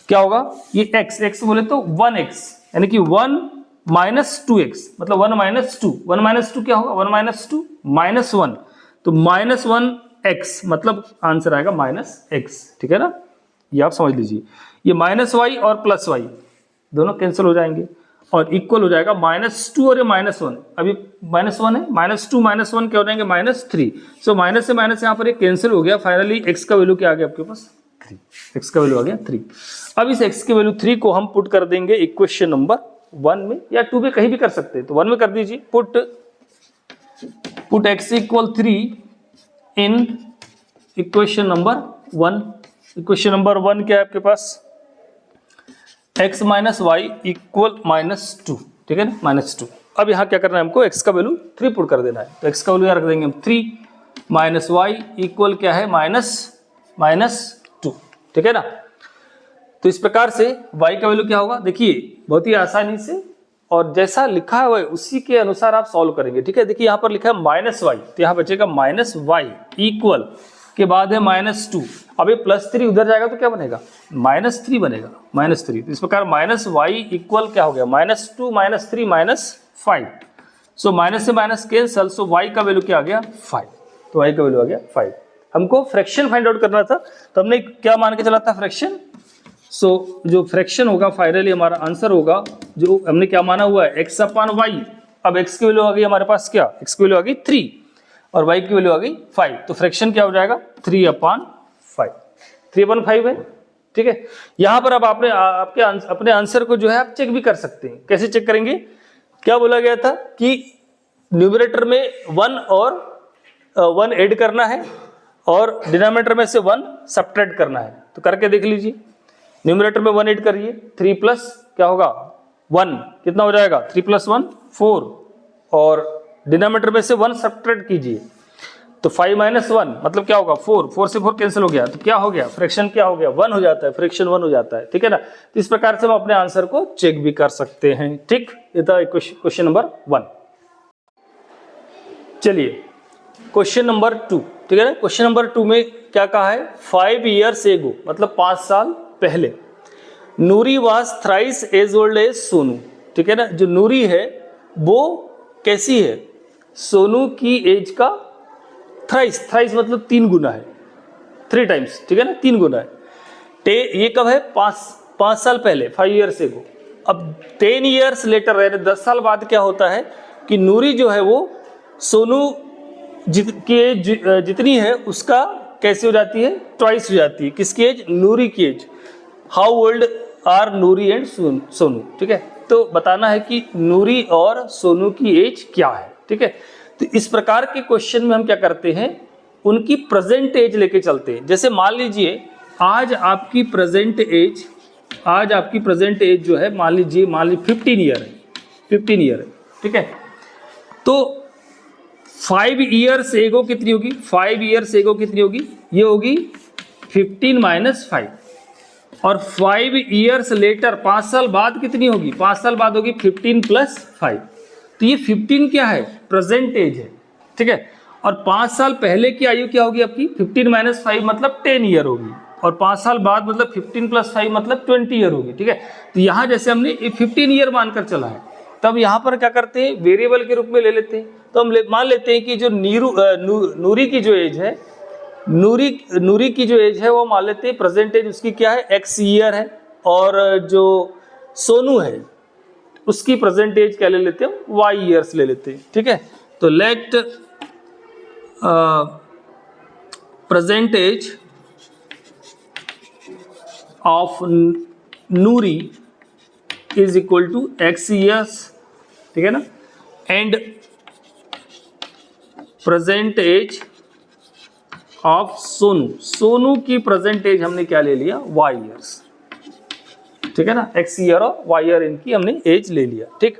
A: क्या होगा, ये x बोले तो 1x, यानी कि 1 - 2x, मतलब 1 - 2, 1 - 2 क्या होगा, 1 - 2 -1, तो -1x मतलब आंसर आएगा -x, ठीक है ना। ये आप समझ लीजिए, ये -y और +y, दोनों कैंसिल हो जाएंगे और इक्वल हो जाएगा -2 और ये -1, अभी -1 है, -2 -1 क्या हो जाएंगे -3। सो माइनस से माइनस यहाँ पर ये कैंसिल हो गया। फाइनली x का वैल्यू क्या आ गया आपके पास 3, x का वैल्यू आ गया 3। अब इस x की वैल्यू 3 को हम पुट कर देंगे इक्वेशन नंबर 1 में या 2 में, कहीं भी कर सकते हैं, तो 1 में कर दीजिए। Put x = 3 in equation number 1। Equation number 1 क्या है आपके पास, x - y = -2, ठीक है ना, -2। अब यहाँ क्या करना है हमको, x का वैल्यू 3 पुट कर देना है, तो x का वैल्यू यहाँ रख देंगे हम 3 - y इक्वल क्या है -2, ठीक है ना। तो इस प्रकार से y का वैल्यू क्या होगा, देखिए बहुत ही आसानी से और जैसा लिखा हुआ है उसी के अनुसार आप सॉल्व करेंगे, ठीक है। देखिए यहाँ पर लिखा है -y, तो यहाँ बचेगा -y इक्वल के बाद है -2। अब ये +3 उधर जाएगा तो क्या बनेगा, -3 बनेगा, -3। तो इस प्रकार -y इक्वल क्या हो गया, -2 -3 -5। सो माइनस से माइनस कैंसल, सो y का वैल्यू क्या आ गया 5, तो y का वैल्यू आ गया 5। हमको फ्रैक्शन फाइंड आउट करना था, तो हमने क्या मान के चला था, फ्रैक्शन। सो जो फ्रैक्शन होगा फाइनली हमारा आंसर होगा, जो हमने क्या माना हुआ है x/y। अब x की वैल्यू आ गई हमारे पास क्या, x की वैल्यू आ गई 3 और y की वैल्यू आ गई 5, तो फ्रैक्शन क्या हो जाएगा 3/5, 3/5 है, ठीक है। यहां पर अब आपने अपने आंसर को जो है आप चेक भी कर सकते हैं। कैसे चेक करेंगे, क्या बोला गया था कि न्यूमरेटर में 1 और 1 ऐड करना है और डिनोमिनेटर में से 1 सब्ट्रैक्ट करना है, तो करके देख लीजिए। न्यूमरेटर में 1 ऐड करिए, 3 प्लस क्या होगा 1, कितना हो जाएगा 3 + 1 4, और डिनोमिनेटर में से 1 सब्ट्रैक्ट कीजिए, तो 5 - 1 मतलब क्या होगा 4, 4 से 4 कैंसिल हो गया, तो क्या हो गया फ्रैक्शन क्या हो गया 1 हो जाता है, फ्रैक्शन 1 हो जाता है, ठीक है ना। तो इस प्रकार से हम अपने आंसर को चेक भी कर सकते हैं, ठीक। ये था क्वेश्चन नंबर 1। चलिए क्वेश्चन नंबर 2, ठीक है ना। क्वेश्चन नंबर 2 में क्या कहा है, 5 years ago मतलब 5 साल पहले, Noori was thrice as old as Sonu, ठीक है ना। जो नूरी है वो कैसी है, सोनू की एज का थ्राइस मतलब 3 गुना है, 3 टाइम्स, ठीक है ना, 3 गुना है। ये कब है 5 साल पहले, 5 years ago। अब 10 years later यानी 10 साल बाद क्या होता है कि नूरी जो है वो सोनू की एज जितनी है उसका कैसे हो जाती है, ट्वाइस हो जाती है। किसकी एज, नूरी की age. How old are Noori and Sonu, ठीक है। तो बताना है कि नूरी और सोनू की एज क्या है, ठीक है। तो इस प्रकार के क्वेश्चन में हम क्या करते हैं, उनकी प्रेजेंट एज लेके चलते हैं। जैसे मान लीजिए आज आपकी प्रेजेंट एज जो है मान लीजिए 15 ईयर है, 15 ईयर है, ठीक है। तो 5 years ago कितनी होगी, 5 years ago कितनी होगी, ये होगी 15 - 5, और 5 years later 5 साल बाद कितनी होगी, 5 साल बाद होगी 15 + 5। तो ये 15 क्या है, प्रेजेंट एज है, ठीक है। और 5 साल पहले की आयु क्या होगी आपकी, 15 - 5 मतलब 10 ईयर होगी, और 5 साल बाद मतलब 15 + 5 मतलब 20 ईयर होगी, ठीक है। तो यहाँ जैसे हमने 15 ईयर मानकर चला है, तब यहाँ पर क्या करते हैं, वेरिएबल के रूप में ले लेते हैं। तो हम मान लेते हैं कि जो नूरी की जो एज है, नूरी की जो एज है वो मान लेते हैं प्रेजेंट एज उसकी क्या है, x ईयर है, और जो सोनू है उसकी प्रेजेंट एज क्या ले लेते हैं, y ईयर्स ले लेते हैं, ठीक है। तो let present age of Noori is equal to x years, ठीक है ना, and present age of Sonu की प्रेजेंट एज हमने क्या ले लिया, y ईयर्स, ठीक है ना। x ईयर और y ईयर इनकी हमने एज ले लिया, ठीक।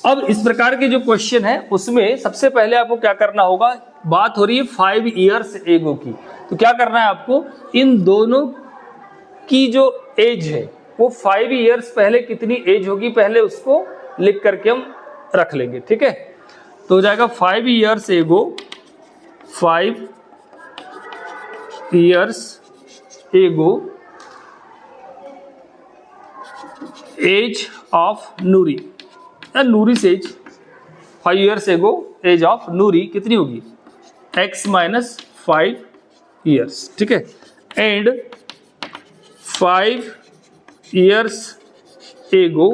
A: अब इस प्रकार के जो क्वेश्चन है उसमें सबसे पहले आपको क्या करना होगा, बात हो रही है 5 years ago की, तो क्या करना है आपको, इन दोनों की जो एज है वो 5 years पहले कितनी एज होगी पहले उसको लिख करके हम रख लेंगे, ठीक है। तो हो जाएगा 5 years ago, 5 years ago age of Noori, नूरी's age 5 years ago age of Noori कितनी होगी, x - 5 years, ठीक है। And 5 years ago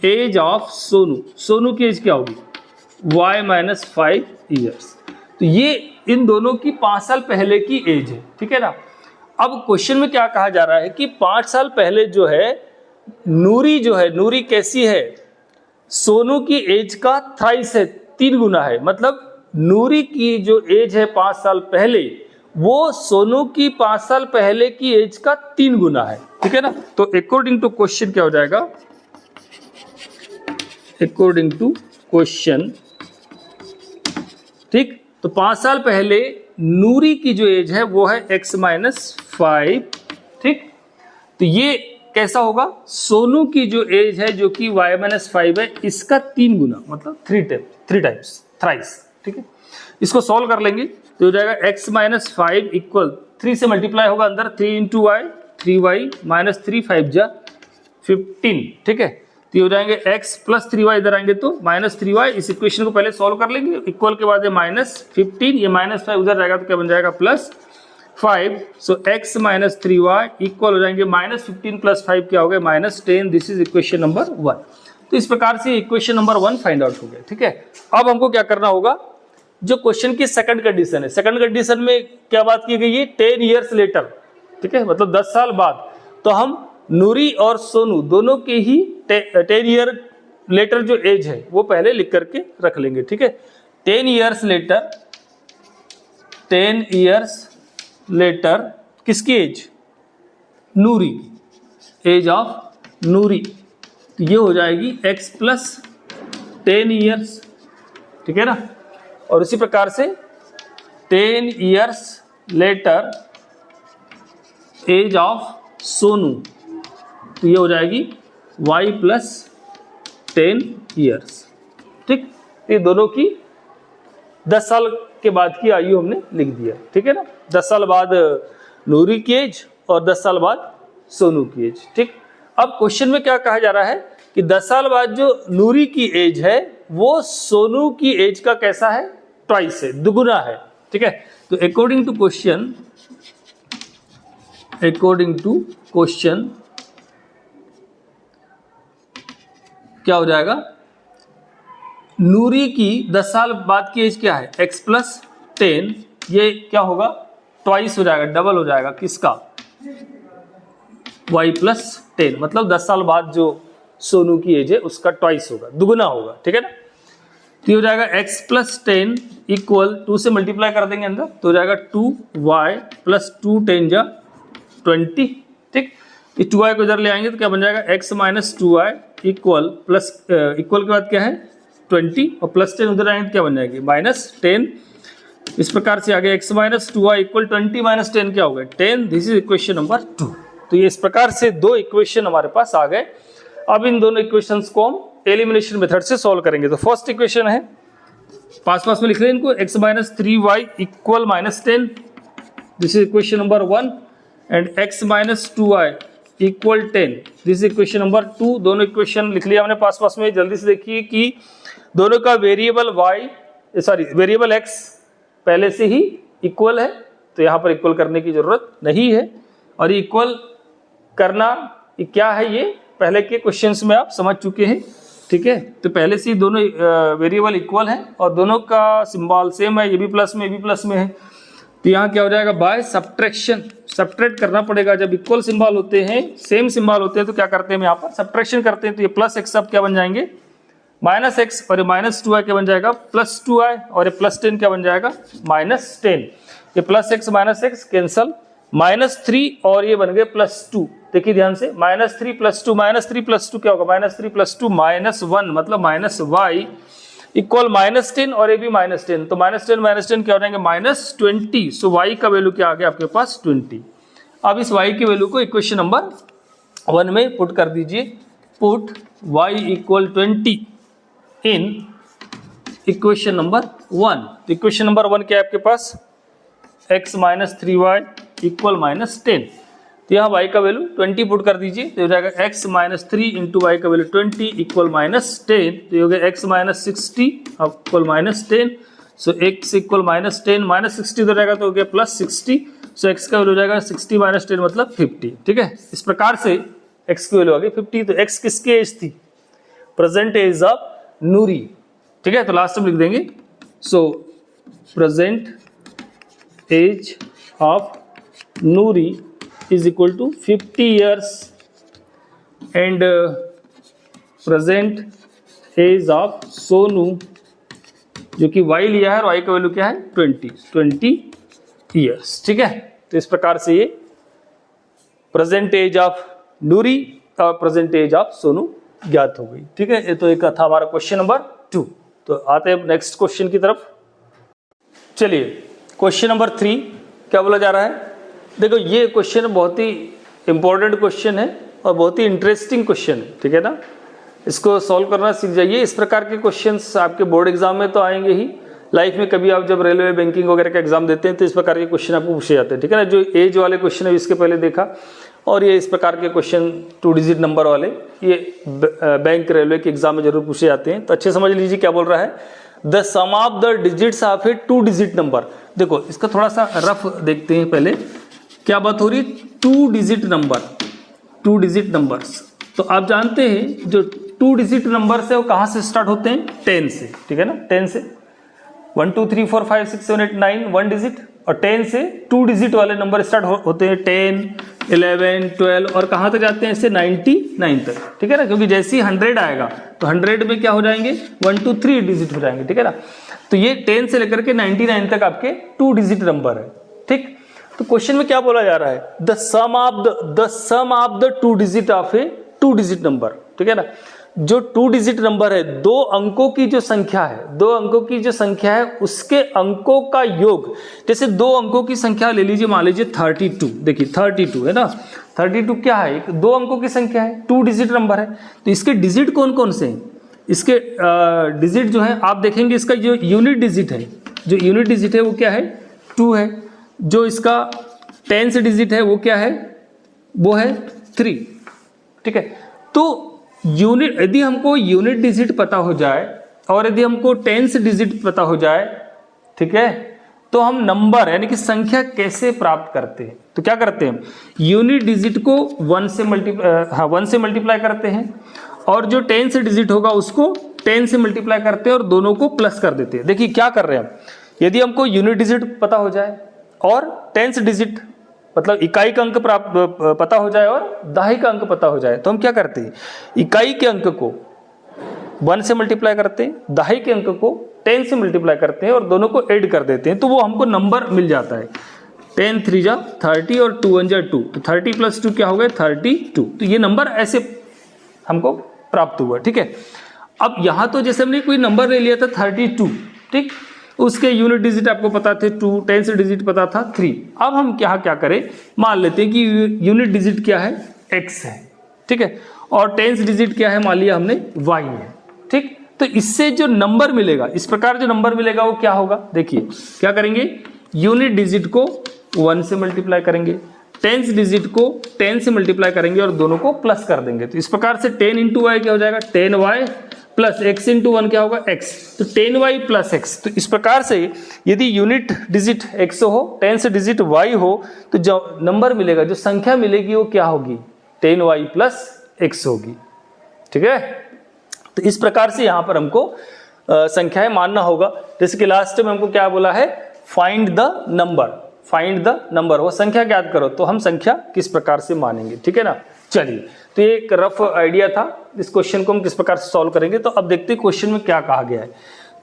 A: age of Sonu, Sonu की एज क्या होगी y माइनस 5 ईयर्स। तो ये इन दोनों की 5 साल पहले की एज है, ठीक है ना। अब क्वेश्चन में क्या कहा जा रहा है कि 5 साल पहले जो है नूरी जो है, नूरी कैसी है, सोनू की एज का थ्राइस है, 3 गुना है। मतलब नूरी की जो एज है 5 साल पहले, वो सोनू की 5 साल पहले की एज का 3 गुना है, ठीक है ना। तो अकॉर्डिंग टू क्वेश्चन क्या हो जाएगा, अकॉर्डिंग टू क्वेश्चन, ठीक। तो 5 साल पहले नूरी की जो एज है वो है x माइनस 5, ठीक। तो ये कैसा होगा, सोनू की जो एज है जो कि y माइनस 5 है, इसका 3 गुना, मतलब 3 टाइम्स, थ्राइस, ठीक है। इसको सॉल्व कर लेंगे तो हो जाएगा x माइनस 5 इक्वल 3 से मल्टीप्लाई होगा अंदर, 3 इंटू वाई, 3y माइनस 3, 5 जा 15, ठीक है। तो ये हो जाएंगे x प्लस 3y, इधर आएंगे तो माइनस 3y। इस इक्वेशन को पहले सॉल्व कर लेंगे, इक्वल के बाद ये माइनस 15, ये माइनस 5 उधर जाएगा तो क्या बन जाएगा प्लस 5। सो x माइनस 3y इक्वल हो जाएंगे माइनस 15 प्लस 5 क्या हो गया minus 10। This is equation number 1। तो इस प्रकार से इक्वेशन नंबर 1 फाइंड आउट हो गया, ठीक है। अब हमको क्या करना होगा, जो क्वेश्चन की सेकंड कंडीशन है, सेकंड कंडीशन में क्या बात की गई है, 10 ईयर्स लेटर, ठीक है, मतलब 10 साल बाद। तो हम नूरी और सोनू दोनों के ही 10 ईयर लेटर जो एज है वो पहले लिख करके रख लेंगे, ठीक है। 10 ईयर्स लेटर, 10 ईयर्स लेटर किसकी एज, नूरी, एज ऑफ नूरी। तो ये हो जाएगी x प्लस 10 ईयर्स, ठीक है ना। और उसी प्रकार से 10 years later age of Sonu, तो ये हो जाएगी y प्लस 10 ईयर्स, ठीक। ये दोनों की 10 साल के बाद की आयु हमने लिख दिया, ठीक है ना। 10 साल बाद नूरी की एज और 10 साल बाद सोनू की एज, ठीक। अब क्वेश्चन में क्या कहा जा रहा है कि 10 साल बाद जो नूरी की एज है वो सोनू की एज का कैसा है, ट्वाइस है, दुगुना है, ठीक है। तो according to question, according to question क्या हो जाएगा, नूरी की 10 साल बाद की एज क्या है x प्लस 10, ये क्या होगा ट्वाइस हो जाएगा, डबल हो जाएगा किसका, y प्लस 10, मतलब 10 साल बाद जो सोनू की एज है उसका ट्वाइस होगा, दुगुना होगा, ठीक है ना। तो ये हो जाएगा x प्लस 10 इक्वल 2 से मल्टीप्लाई कर देंगे अंदर तो हो जाएगा 2y प्लस 2 10 जा 20, ठीक। इस 2y को इधर ले आएंगे तो क्या बन जाएगा x minus 2y equal plus equal के बाद क्या है 20 और प्लस 10 उधर आएंगे तो क्या बन जाएगी माइनस 10। इस प्रकार से आगे x minus 2y equal 20 minus 10 क्या हो गया 10। This is equation number 2। तो ये इस प्रकार से दो इक्वेशन हमारे पास आ गए। अब इन दोनों इक्वेशंस को हम एलिमिनेशन मेथड से सॉल्व करेंगे। तो फर्स्ट इक्वेशन है, पास में लिख लें इनको, x minus 3y equal minus 10, this is equation number 1, and x minus 2y equal 10, this is equation number 2। दोनों इक्वेशन लिख लिया हमने पास में। जल्दी से देखिए कि दोनों का वेरिएबल वेरिएबल x पहले से ही इक्वल है, तो यहाँ पर इक्वल करने की जरूरत नहीं है। और इक्वल करना ये क्या है, ये पहले के क्वेश्चंस में आप समझ चुके हैं, ठीक है। तो पहले से ही दोनों वेरिएबल इक्वल हैं और दोनों का सिंबल सेम है, ये भी प्लस में, ये भी प्लस में है। तो यहाँ क्या हो जाएगा, बाय सब्ट्रैक्शन, सब्ट्रैक्ट करना पड़ेगा। जब इक्वल सिंबल होते हैं, सेम सिंबल होते हैं, तो क्या करते हैं हम यहाँ पर सब्ट्रैक्शन करते हैं। तो ये प्लस एक्स अब क्या बन जाएंगे माइनस एक्स, और ये माइनस 2y क्या बन जाएगा प्लस 2y, और ये प्लस 10 क्या बन जाएगा माइनस 10। ये plus x minus x cancel, minus 3 और ये बन गए प्लस 2। देखिए ध्यान से, माइनस 3 प्लस 2, माइनस 3 प्लस 2 क्या होगा माइनस 3 प्लस 2 माइनस 1, मतलब माइनस y इक्वल माइनस 10, और ये भी माइनस 10। तो माइनस 10 क्या हो जाएंगे माइनस 20। सो y का वैल्यू क्या आ गया आपके पास 20। अब इस y की वैल्यू को इक्वेशन नंबर 1 में पुट कर दीजिए। Put y equal 20 in equation number 1। तो इक्वेशन नंबर 1 क्या है आपके पास, x minus 3y equal minus 10। तो यहाँ y का वैल्यू 20 पुट कर दीजिए, तो हो जाएगा x माइनस 3 इंटू वाई का वैल्यू 20 इक्वल माइनस 10। तो ये हो गया x माइनस 60 इक्वल माइनस 10। सो x इक्वल माइनस 10, माइनस 60 हो जाएगा तो हो गया प्लस 60। सो x का वैल्यू हो जाएगा 60 माइनस 10 मतलब 50, ठीक है। इस प्रकार से x की वैल्यू आ गई 50। तो x किसकी एज थी? Present age of Noori. ठीक है, तो लास्ट में लिख देंगे so present age of Noori is equal to 50 years and present age of Sonu जो कि y लिया है और y का वैल्यू क्या है 20 ईयर्स। ठीक है, तो इस प्रकार से ये प्रेजेंट एज ऑफ नूरी और प्रेजेंट एज ऑफ सोनू ज्ञात हो गई। ठीक है, ये तो एक था हमारा क्वेश्चन नंबर 2। तो आते हैं नेक्स्ट क्वेश्चन की तरफ। चलिए क्वेश्चन नंबर 3 क्या बोला जा रहा है? देखो ये क्वेश्चन बहुत ही इंपॉर्टेंट क्वेश्चन है और बहुत ही इंटरेस्टिंग क्वेश्चन है। ठीक है ना, इसको सॉल्व करना सीख जाइए। इस प्रकार के क्वेश्चंस आपके बोर्ड एग्जाम में तो आएंगे ही, लाइफ में कभी आप जब रेलवे बैंकिंग वगैरह का एग्जाम देते हैं तो इस प्रकार के क्वेश्चन आपको पूछे जाते हैं। ठीक है ना, जो एज वाले क्वेश्चन है इसके पहले देखा, और ये इस प्रकार के क्वेश्चन 2 डिजिट नंबर वाले ये बैंक रेलवे के एग्जाम में जरूर पूछे जाते हैं। तो अच्छे समझ लीजिए क्या बोल रहा है, the sum of the digits of a 2 digit number. देखो इसका थोड़ा सा रफ देखते हैं पहले, क्या बात हो रही है 2 डिजिट नंबर, 2 डिजिट नंबर्स। तो आप जानते हैं जो 2 डिजिट नंबर है वो कहाँ से स्टार्ट होते हैं? 10 से। ठीक है ना, 10 से 1 2 3 4 5 6 7 8 9 1 डिजिट, और 10 से 2 डिजिट वाले नंबर स्टार्ट होते हैं 10 11 12 और कहाँ तक जाते हैं? इससे 99 तक। ठीक है ना, क्योंकि जैसे ही 100 आएगा तो 100 में क्या हो जाएंगे 1 2 3 डिजिट हो जाएंगे। ठीक है ना, तो ये 10 से लेकर के 99 तक आपके 2 डिजिट नंबर है। ठीक, तो क्वेश्चन में क्या बोला जा रहा है? The sum of the 2 digit of a 2 digit number. ठीक है ना, जो 2 डिजिट नंबर है, 2 अंकों की जो संख्या है, 2 अंकों की जो संख्या है उसके अंकों का योग। जैसे 2 अंकों की संख्या ले लीजिए, मान लीजिए 32। देखिए 32 है ना, 32 क्या है? 2 अंकों की संख्या है, 2 डिजिट नंबर है। तो इसके डिजिट कौन कौन से हैं? इसके डिजिट जो है आप देखेंगे, इसका जो यूनिट डिजिट है, जो यूनिट डिजिट है वो क्या है 2 है। जो इसका 10th डिजिट है वो क्या है? वो है 3। ठीक है, तो यूनिट, यदि हमको यूनिट डिजिट पता हो जाए और यदि हमको 10th डिजिट पता हो जाए, ठीक है, तो हम नंबर यानी कि संख्या कैसे प्राप्त करते हैं? तो क्या करते हैं, यूनिट डिजिट को 1 से मल्टीप्लाई करते हैं और जो 10th डिजिट होगा उसको 10 से मल्टीप्लाई करते हैं और दोनों को प्लस कर देते हैं। देखिए क्या कर रहे हैं हम, यदि हमको यूनिट डिजिट पता हो जाए और 10th डिजिट मतलब इकाई का अंक प्राप्त पता हो जाए और दहाई का अंक पता हो जाए, तो हम क्या करते हैं, इकाई के अंक को 1 से मल्टीप्लाई करते हैं, दहाई के अंक को 10 से मल्टीप्लाई करते हैं और दोनों को ऐड कर देते हैं, तो वो हमको नंबर मिल जाता है। 10 3 जा 30 और 2 1 जा 2, तो 30 + 2 क्या हो गया 32। तो ये नंबर ऐसे हमको प्राप्त हुआ। ठीक है, अब यहाँ तो जैसे हमने कोई नंबर ले लिया था 32, ठीक, उसके यूनिट डिजिट आपको पता थे 2, 10th डिजिट पता था 3। अब हम क्या करें, मान लेते हैं कि यूनिट डिजिट क्या है x है, ठीक है, और 10th डिजिट क्या है, मान लिया हमने y है। ठीक, तो इससे जो नंबर मिलेगा, इस प्रकार जो नंबर मिलेगा वो क्या होगा, देखिए क्या करेंगे, यूनिट डिजिट को 1 से मल्टीप्लाई करेंगे, 10th डिजिट को 10 से मल्टीप्लाई करेंगे और दोनों को प्लस कर देंगे। तो इस प्रकार से 10 × y क्या हो जाएगा 10y प्लस x × 1 क्या होगा x, तो 10y + x। तो इस प्रकार से यदि यूनिट डिजिट x हो, 10th डिजिट y हो, तो जो नंबर मिलेगा, जो संख्या मिलेगी वो क्या होगी 10y + x होगी। ठीक है, तो इस प्रकार से यहाँ पर हमको संख्याएं मानना होगा। जैसे कि लास्ट में हमको क्या बोला है, फाइंड द नंबर, वो संख्या ज्ञात करो, तो हम संख्या किस प्रकार से मानेंगे। ठीक है ना, चलिए, तो ये एक रफ आइडिया था, इस क्वेश्चन को हम किस प्रकार से सॉल्व करेंगे। तो अब देखते हैं क्वेश्चन में क्या कहा गया है।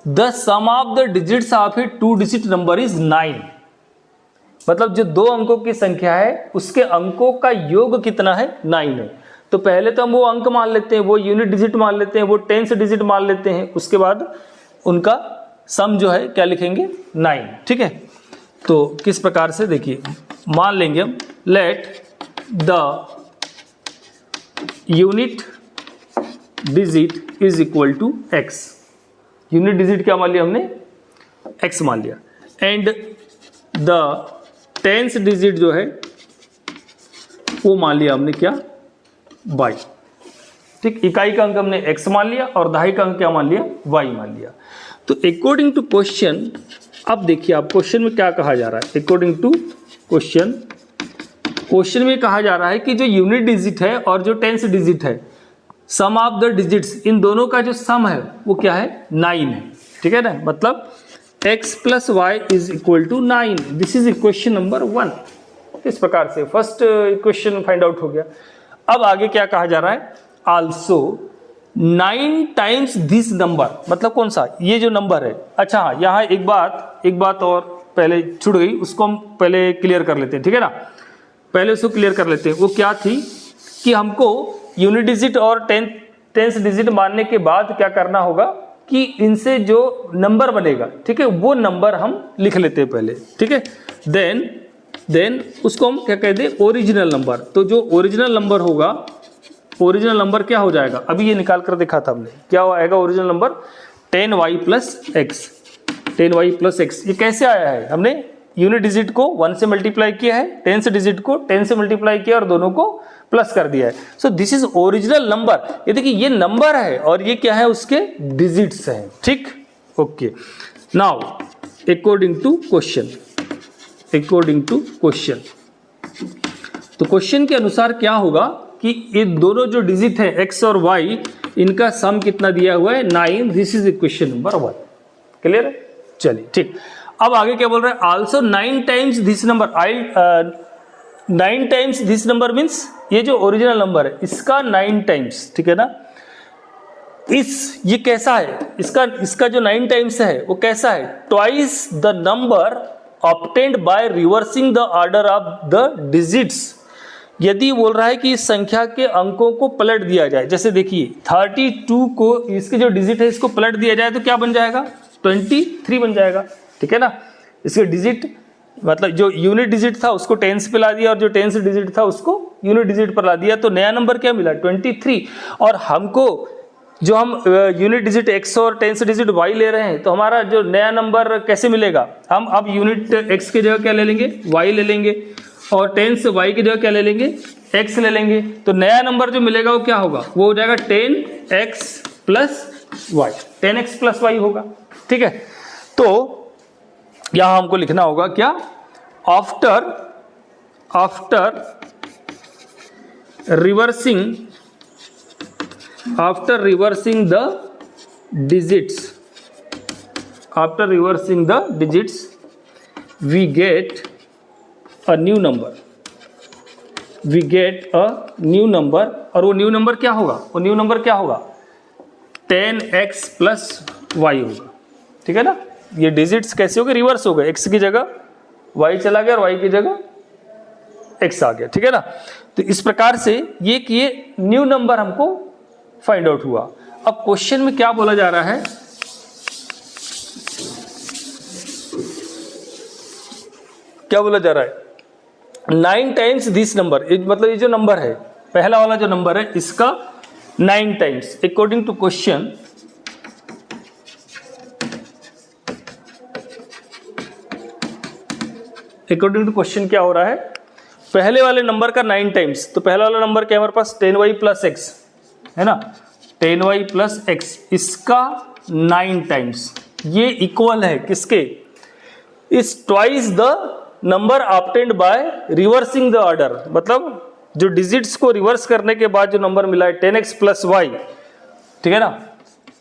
A: The sum of the digits of a 2 digit number is 9। मतलब जो 2 अंकों की संख्या है उसके अंकों का योग कितना है 9 है। तो पहले तो हम वो अंक मान लेते हैं, वो यूनिट डिजिट मान लेते हैं, वो 10th डिजिट मान लेते हैं, उसके बाद उनका सम जो है क्या लिखेंगे 9। ठीक है, तो किस प्रकार से देखिए, मान लेंगे हम, let the unit digit is equal to x। Unit digit क्या मान लिया हमने, x मान लिया, एंड द 10th डिजिट जो है वो मान लिया हमने क्या y। ठीक, इकाई का अंक हमने x मान लिया और दहाई का अंक क्या मान लिया y मान लिया। तो अकॉर्डिंग टू क्वेश्चन, अब देखिए आप क्वेश्चन में क्या कहा जा रहा है। अकॉर्डिंग टू क्वेश्चन क्वेश्चन में कहा जा रहा है कि जो यूनिट डिजिट है और जो टेंस डिजिट है, सम ऑफ द डिजिट्स, इन दोनों का जो सम है वो क्या है, 9 है। ठीक है ना, मतलब x plus y is equal to 9। This is equation number 1। इस प्रकार से फर्स्ट इक्वेशन फाइंड आउट हो गया। अब आगे क्या कहा जा रहा है, आल्सो 9 टाइम्स दिस नंबर, मतलब कौन सा, ये जो नंबर है। अच्छा हाँ, यहाँ एक बात और पहले छूट गई, उसको हम पहले क्लियर कर लेते हैं। ठीक है ना, पहले उसको क्लियर कर लेते हैं। वो क्या थी कि हमको यूनिट डिजिट और टेंस डिजिट मानने के बाद क्या करना होगा कि इनसे जो नंबर बनेगा, ठीक है, वो नंबर हम लिख लेते हैं पहले। ठीक है, देन उसको हम क्या कहते हैं, ओरिजिनल नंबर। तो जो ओरिजिनल नंबर होगा, ओरिजिनल नंबर क्या हो जाएगा, अभी ये निकाल कर देखा था हमने, क्या आएगा original number, 10y plus x. 10y plus x ये कैसे आया है, हमने यूनिट डिजिट को 1 से मल्टीप्लाई किया है, टेंस डिजिट को 10 से मल्टीप्लाई किया और दोनों को प्लस कर दिया है। सो दिस इज ओरिजिनल नंबर। ये देखिए ये नंबर है और ये क्या है, उसके डिजिट्स हैं। ठीक, okay. Now according to question, तो क्वेश्चन के अनुसार क्या होगा कि ये दोनों जो डिजिट है x और y, इनका सम कितना दिया हुआ है, 9। This is equation number 1। Clear है, चलिए ठीक। अब आगे क्या बोल रहा है, also 9 times this number. 9 times this number means ये जो ओरिजिनल नंबर है इसका 9 टाइम्स। ठीक है ना, ये कैसा है, इसका जो 9 टाइम्स है वो कैसा है, twice the number obtained by reversing the order of the digits. यदि बोल रहा है कि इस संख्या के अंकों को पलट दिया जाए, जैसे देखिए 32 को, इसके जो डिजिट है इसको पलट दिया जाए तो क्या बन जाएगा, 23 बन जाएगा। ठीक है ना, इसके डिजिट मतलब जो यूनिट डिजिट था उसको टेंस पे ला दिया और जो टेंस डिजिट था उसको यूनिट डिजिट पर ला दिया, तो नया नंबर क्या मिला, 23। और हमको जो हम यूनिट डिजिट x और टेंस डिजिट y ले रहे हैं, तो हमारा जो नया नंबर कैसे मिलेगा, हम अब यूनिट x की जगह क्या ले लेंगे, y ले लेंगे, और टेंस y की जगह क्या ले लेंगे, x ले लेंगे। तो नया नंबर जो मिलेगा वो क्या होगा, वो हो जाएगा 10x plus Y, 10x plus Y होगा। ठीक है, तो यहां हमको लिखना होगा क्या, after reversing the digits, we get a new number, और वो न्यू नंबर क्या होगा, 10x प्लस वाई होगा। ठीक है ना, ये डिजिट्स कैसे हो गए, रिवर्स हो गए, x की जगह y चला गया और y की जगह x आ गया। ठीक है ना, तो इस प्रकार से ये न्यू नंबर हमको फाइंड आउट हुआ। अब क्वेश्चन में क्या बोला जा रहा है, क्या बोला जा रहा है, 9 टाइम्स दिस नंबर, मतलब ये जो नंबर है, पहला वाला जो नंबर है इसका 9 टाइम्स। अकॉर्डिंग टू क्वेश्चन, क्या हो रहा है, पहले वाले नंबर का 9 टाइम्स। तो पहला वाला नंबर क्या है हमारे पास, 10y प्लस एक्स है ना, 10y प्लस एक्स, इसका 9 टाइम्स। ये इक्वल है किसके, इस twice the number obtained by reversing the order, मतलब जो डिजिट्स को रिवर्स करने के बाद जो नंबर मिला है 10x प्लस वाई। ठीक है ना,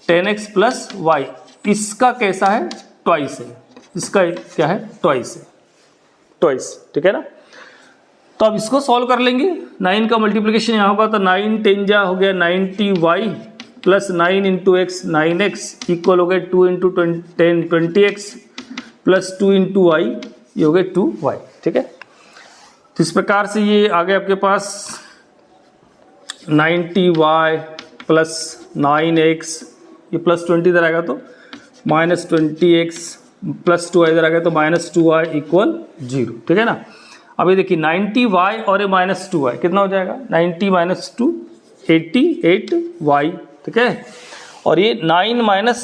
A: 10x प्लस वाई, इसका कैसा है, ट्वाइस है, इसका क्या है, ट्वाइस। ठीक है ना, तो अब इसको सॉल्व कर लेंगे। 9 का मल्टीप्लिकेशन यहाँ होगा तो 9 10 जा हो गया 90y plus 9 into x 9x equal हो गया 2 into 10 20x plus 2 into Y, ये हो गया 2y। ठीक है, तो इस प्रकार से ये आ गया आपके पास 90y प्लस 9x, ये प्लस 20 इधर आएगा तो माइनस 20x प्लस 2y इधर आ गया तो माइनस 2y इक्वल 0। ठीक है ना, अभी देखिए 90y और ये माइनस 2y कितना हो जाएगा, 90 माइनस 2 88y। ठीक है, और ये 9 माइनस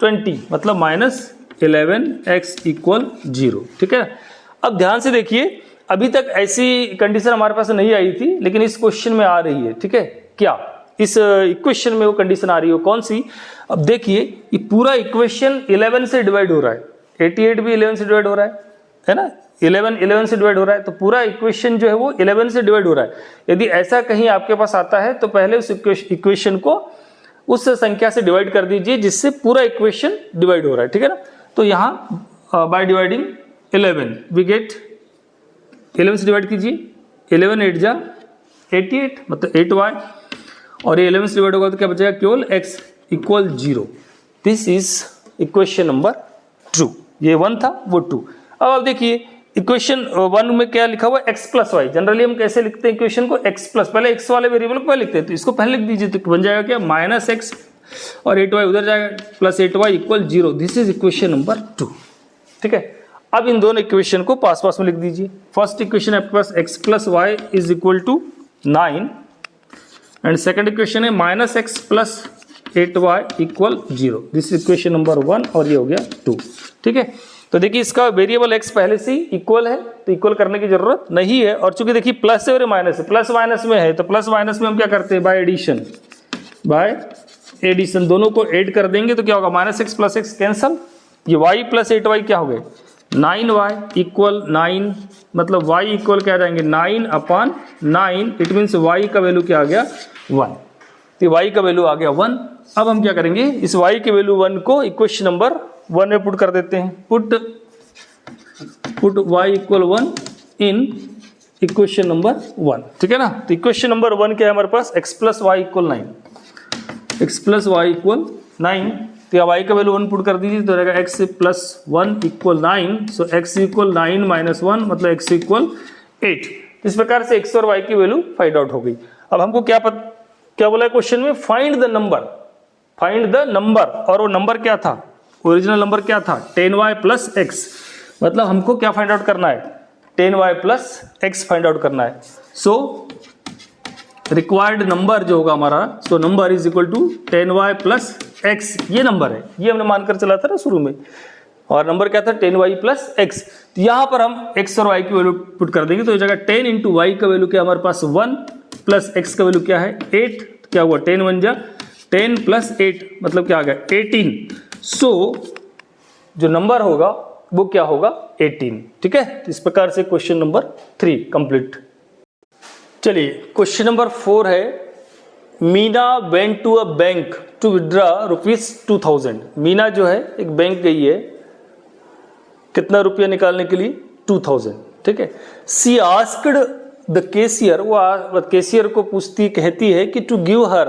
A: 20 मतलब माइनस 11x इक्वल 0। ठीक है, अब ध्यान से देखिए, अभी तक ऐसी कंडीशन हमारे पास नहीं आई थी, लेकिन इस क्वेश्चन में आ रही है। ठीक है, क्या इस इक्वेशन में वो कंडीशन आ रही है, कौन सी, अब देखिए ये पूरा इक्वेशन 11 से डिवाइड हो रहा है, 88 भी 11 से डिवाइड हो रहा है, है ना, 11 से डिवाइड हो रहा है, तो पूरा इक्वेशन जो है वो 11 से डिवाइड हो रहा है। यदि ऐसा कहीं आपके पास आता है तो पहले उस इक्वेशन को उस संख्या से डिवाइड कर दीजिए जिससे पूरा इक्वेशन डिवाइड हो रहा है, ठीक है ना। तो यहाँ बाय डिवाइडिंग 11 वी गेट 11 से डिवाइड कीजिए, 11 8 जा 88 मतलब 8y, और ये 11 से डिवाइड होगा तो क्या बचेगा, केवल x equal 0। This is equation number 2। ये 1 था वो 2। अब आप देखिए इक्वेशन 1 में क्या लिखा हुआ है, x प्लस वाई। जनरली हम कैसे लिखते हैं इक्वेशन को, x प्लस, पहले x वाले वेरिएबल को पहले लिखते हैं, तो इसको पहले लिख दीजिए तो बन जाएगा क्या, माइनस एक्स और 8y उधर जाएगा, plus 8y equal 0। This is equation number 2, ठीक है। अब इन दोनों इक्वेशन को पास पास में लिख दीजिए। फर्स्ट इक्वेशन आपके पास x plus y is equal to 9 and second equation है minus x plus 8y equal 0। This equation number 1 और ये हो गया 2, ठीक है। तो देखिए इसका वेरिएबल x पहले से ही इक्वल है तो इक्वल करने की जरूरत नहीं है, और चूंकि देखिए प्लस है और माइनस है, प्लस माइनस में है तो प्लस माइनस में हम क्या करते हैं, बाय एडिशन दोनों को ऐड कर देंगे तो क्या होगा, minus x plus x cancel, ये y प्लस 8y क्या हो गए 9y इक्वल 9, मतलब y इक्वल क्या आ जाएंगे 9/9, इट मीन्स y का वैल्यू क्या आ गया 1, तो y का वैल्यू आ गया 1। अब हम क्या करेंगे, इस y के वैल्यू 1 को इक्वेशन नंबर 1 में पुट कर देते हैं, put y equal 1 in equation number 1, ठीक है ना। तो इक्वेशन नंबर 1 क्या है हमारे पास, x plus y equal 9, x plus y equal 9, तो या y का वैल्यू 1 पुट कर दीजिए तो रहेगा x प्लस 1 इक्वल 9, सो x इक्वल 9 माइनस 1 मतलब x इक्वल 8। इस प्रकार से x और y की वैल्यू फाइंड आउट हो गई। अब हमको क्या बोला है क्वेश्चन में, फाइंड द नंबर, और वो नंबर क्या था, ओरिजिनल नंबर क्या था 10y प्लस x, मतलब हमको क्या फाइंड आउट करना है 10y plus x find out करना है। सो रिक्वायर्ड नंबर जो होगा हमारा, so number is equal to 10y plus x, ये नंबर है, ये हमने मानकर चला था ना शुरू में, और नंबर क्या था 10y प्लस x। तो यहाँ पर हम x और y की वैल्यू पुट कर देंगे तो ये जगह 10 इंटू वाई का वैल्यू क्या हमारे पास 1 प्लस x का वैल्यू क्या है 8, तो क्या हुआ 10 1 जा 10 प्लस 8 मतलब क्या आ गया 18। सो जो नंबर होगा वो क्या होगा 18, ठीक है। इस प्रकार से क्वेश्चन नंबर 3 कंप्लीट। चलिए क्वेश्चन नंबर 4 है, Meena went to a bank to withdraw ₹2000। Meena जो है एक बैंक गई है कितना रुपया निकालने के लिए 2000, ठीक है। सी आस्क्ड द कैशियर, वो कैशियर को पूछती कहती है कि टू गिव हर,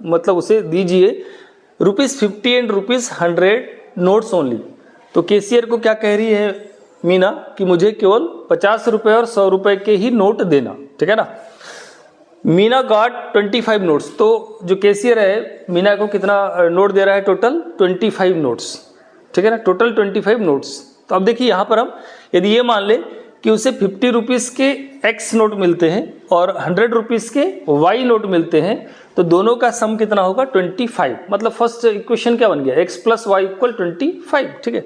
A: मतलब उसे दीजिए ₹50 एंड ₹100 नोट्स ओनली। तो कैशियर को क्या कह रही है मीना कि मुझे केवल 50 रुपए और 100 रुपए के ही नोट देना, ठीक है ना। मीना गॉट 25 नोट्स, तो जो कैशियर है मीना को कितना नोट दे रहा है, टोटल 25 नोट्स, ठीक है ना, टोटल 25 नोट्स। तो अब देखिए यहाँ पर हम यदि ये मान ले कि उसे 50 रुपीज़ के एक्स नोट मिलते हैं और 100 रुपीज़ के वाई नोट मिलते हैं, तो दोनों का सम कितना होगा 25, मतलब फर्स्ट इक्वेशन क्या बन गया x प्लस वाई इक्वल 25, ठीक है।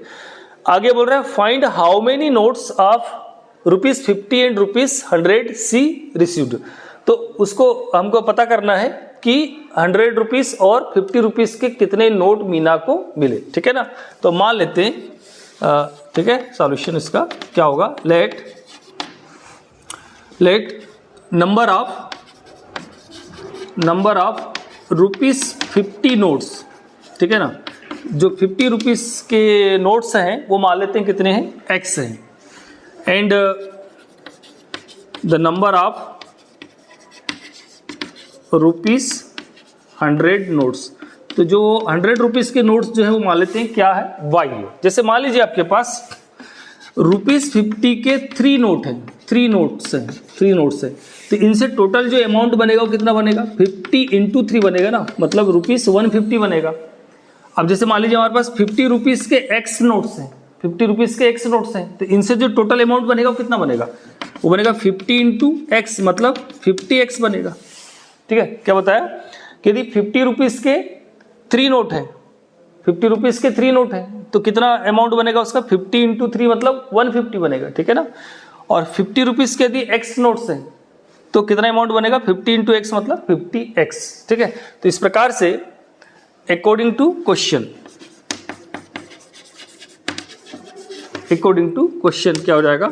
A: आगे बोल रहा है find how many notes of ₹50 and ₹100 she received. तो उसको हमको पता करना है कि 100 रुपीज़ और 50 रुपीज़ के कितने नोट मीना को मिले, ठीक है ना। तो मान लेते हैं, ठीक है, सॉल्यूशन इसका क्या होगा, लेट नंबर ऑफ ₹50 नोट्स, ठीक है ना, जो 50 रुपीज़ के नोट्स हैं वो मान लेते हैं कितने हैं x हैं, and the number of ₹100 notes, तो जो 100 रुपीज़ के नोट्स जो है वो मान लेते हैं क्या है y है। जैसे मान लीजिए आपके पास ₹50 के 3 नोट हैं, 3 नोट्स हैं, तो इनसे टोटल जो अमाउंट बनेगा वो कितना बनेगा 50 इंटू 3 बनेगा ना, मतलब ₹150 बनेगा। अब जैसे मान लीजिए हमारे पास 50 रुपीज़ के x नोट्स हैं, 50 रुपीज़ के x नोट्स हैं, तो इनसे जो टोटल अमाउंट बनेगा वो कितना बनेगा, वो बनेगा 50 इंटू x, मतलब 50x बनेगा, ठीक है। क्या बताया कि यदि 50 रुपीज़ के 3 नोट है, 50 रुपीज़ के 3 नोट है तो कितना अमाउंट बनेगा उसका 50 इंटू 3 मतलब 150 बनेगा, ठीक है ना। और 50 रुपीज़ के यदि x नोट्स हैं तो कितना अमाउंट बनेगा 50 इंटू एक्स मतलब 50x, ठीक है। तो इस प्रकार से according to question according to question क्या हो जाएगा,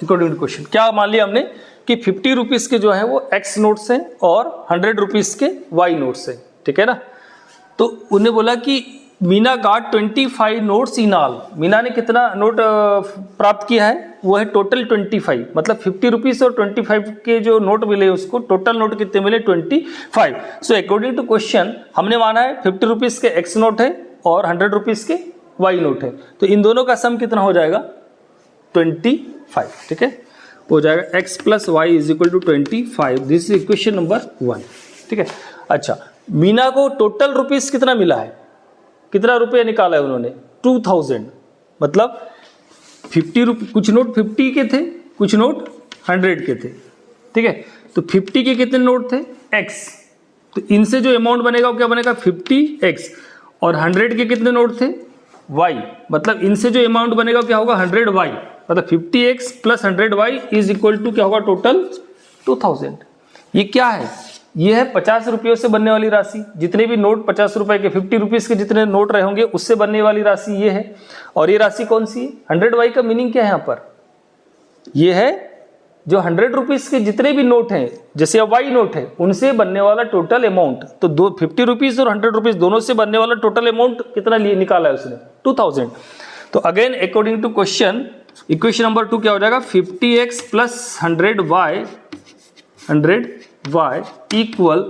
A: अकॉर्डिंग टू क्वेश्चन क्या मान लिया हमने कि 50 रुपीज के जो है वो एक्स नोट्स हैं और 100 रुपीज के वाई नोट्स हैं, ठीक है ना। तो उन्हें बोला कि Meena got 25 notes in all, Meena ने कितना नोट प्राप्त किया है, वो है टोटल 25, मतलब 50 रुपीज और 25 के जो नोट मिले उसको टोटल नोट कितने मिले 25। सो अकॉर्डिंग टू क्वेश्चन हमने माना है 50 रुपीज के एक्स नोट है और 100 रुपीज के वाई नोट है, तो इन दोनों का सम कितना हो जाएगा 25, ठीक है, हो जाएगा x plus y is equal to 25। This is equation number 1, ठीक है। अच्छा, मीना को टोटल रुपीस कितना मिला है, कितना रुपये निकाला है उन्होंने 2000, मतलब 50 रुपये, कुछ नोट 50 के थे, कुछ नोट 100 के थे, ठीक है। तो 50 के कितने नोट थे x, तो इनसे जो अमाउंट बनेगा वो क्या बनेगा 50x, और 100 के कितने नोट थे y, मतलब इनसे जो अमाउंट बनेगा क्या होगा 100y, मतलब 50x plus 100y is equal to क्या होगा टोटल 2000। ये क्या है, ये है 50 रुपयों से बनने वाली राशि, जितने भी नोट 50 रुपए के 50 रुपीज के जितने नोट रहे होंगे उससे बनने वाली राशि ये है। और ये राशि कौन सी है 100y का मीनिंग क्या है यहाँ पर, ये है जो 100 रुपीज के जितने भी नोट हैं जैसे अब वाई नोट है उनसे बनने वाला टोटल अमाउंट, तो 50 रुपीज और 100 रुपीज दोनों से बनने वाला टोटल अमाउंट कितना लिए निकाला है उसने 2000। तो again according to question equation number 2 क्या हो जाएगा 50x प्लस 100y इक्वल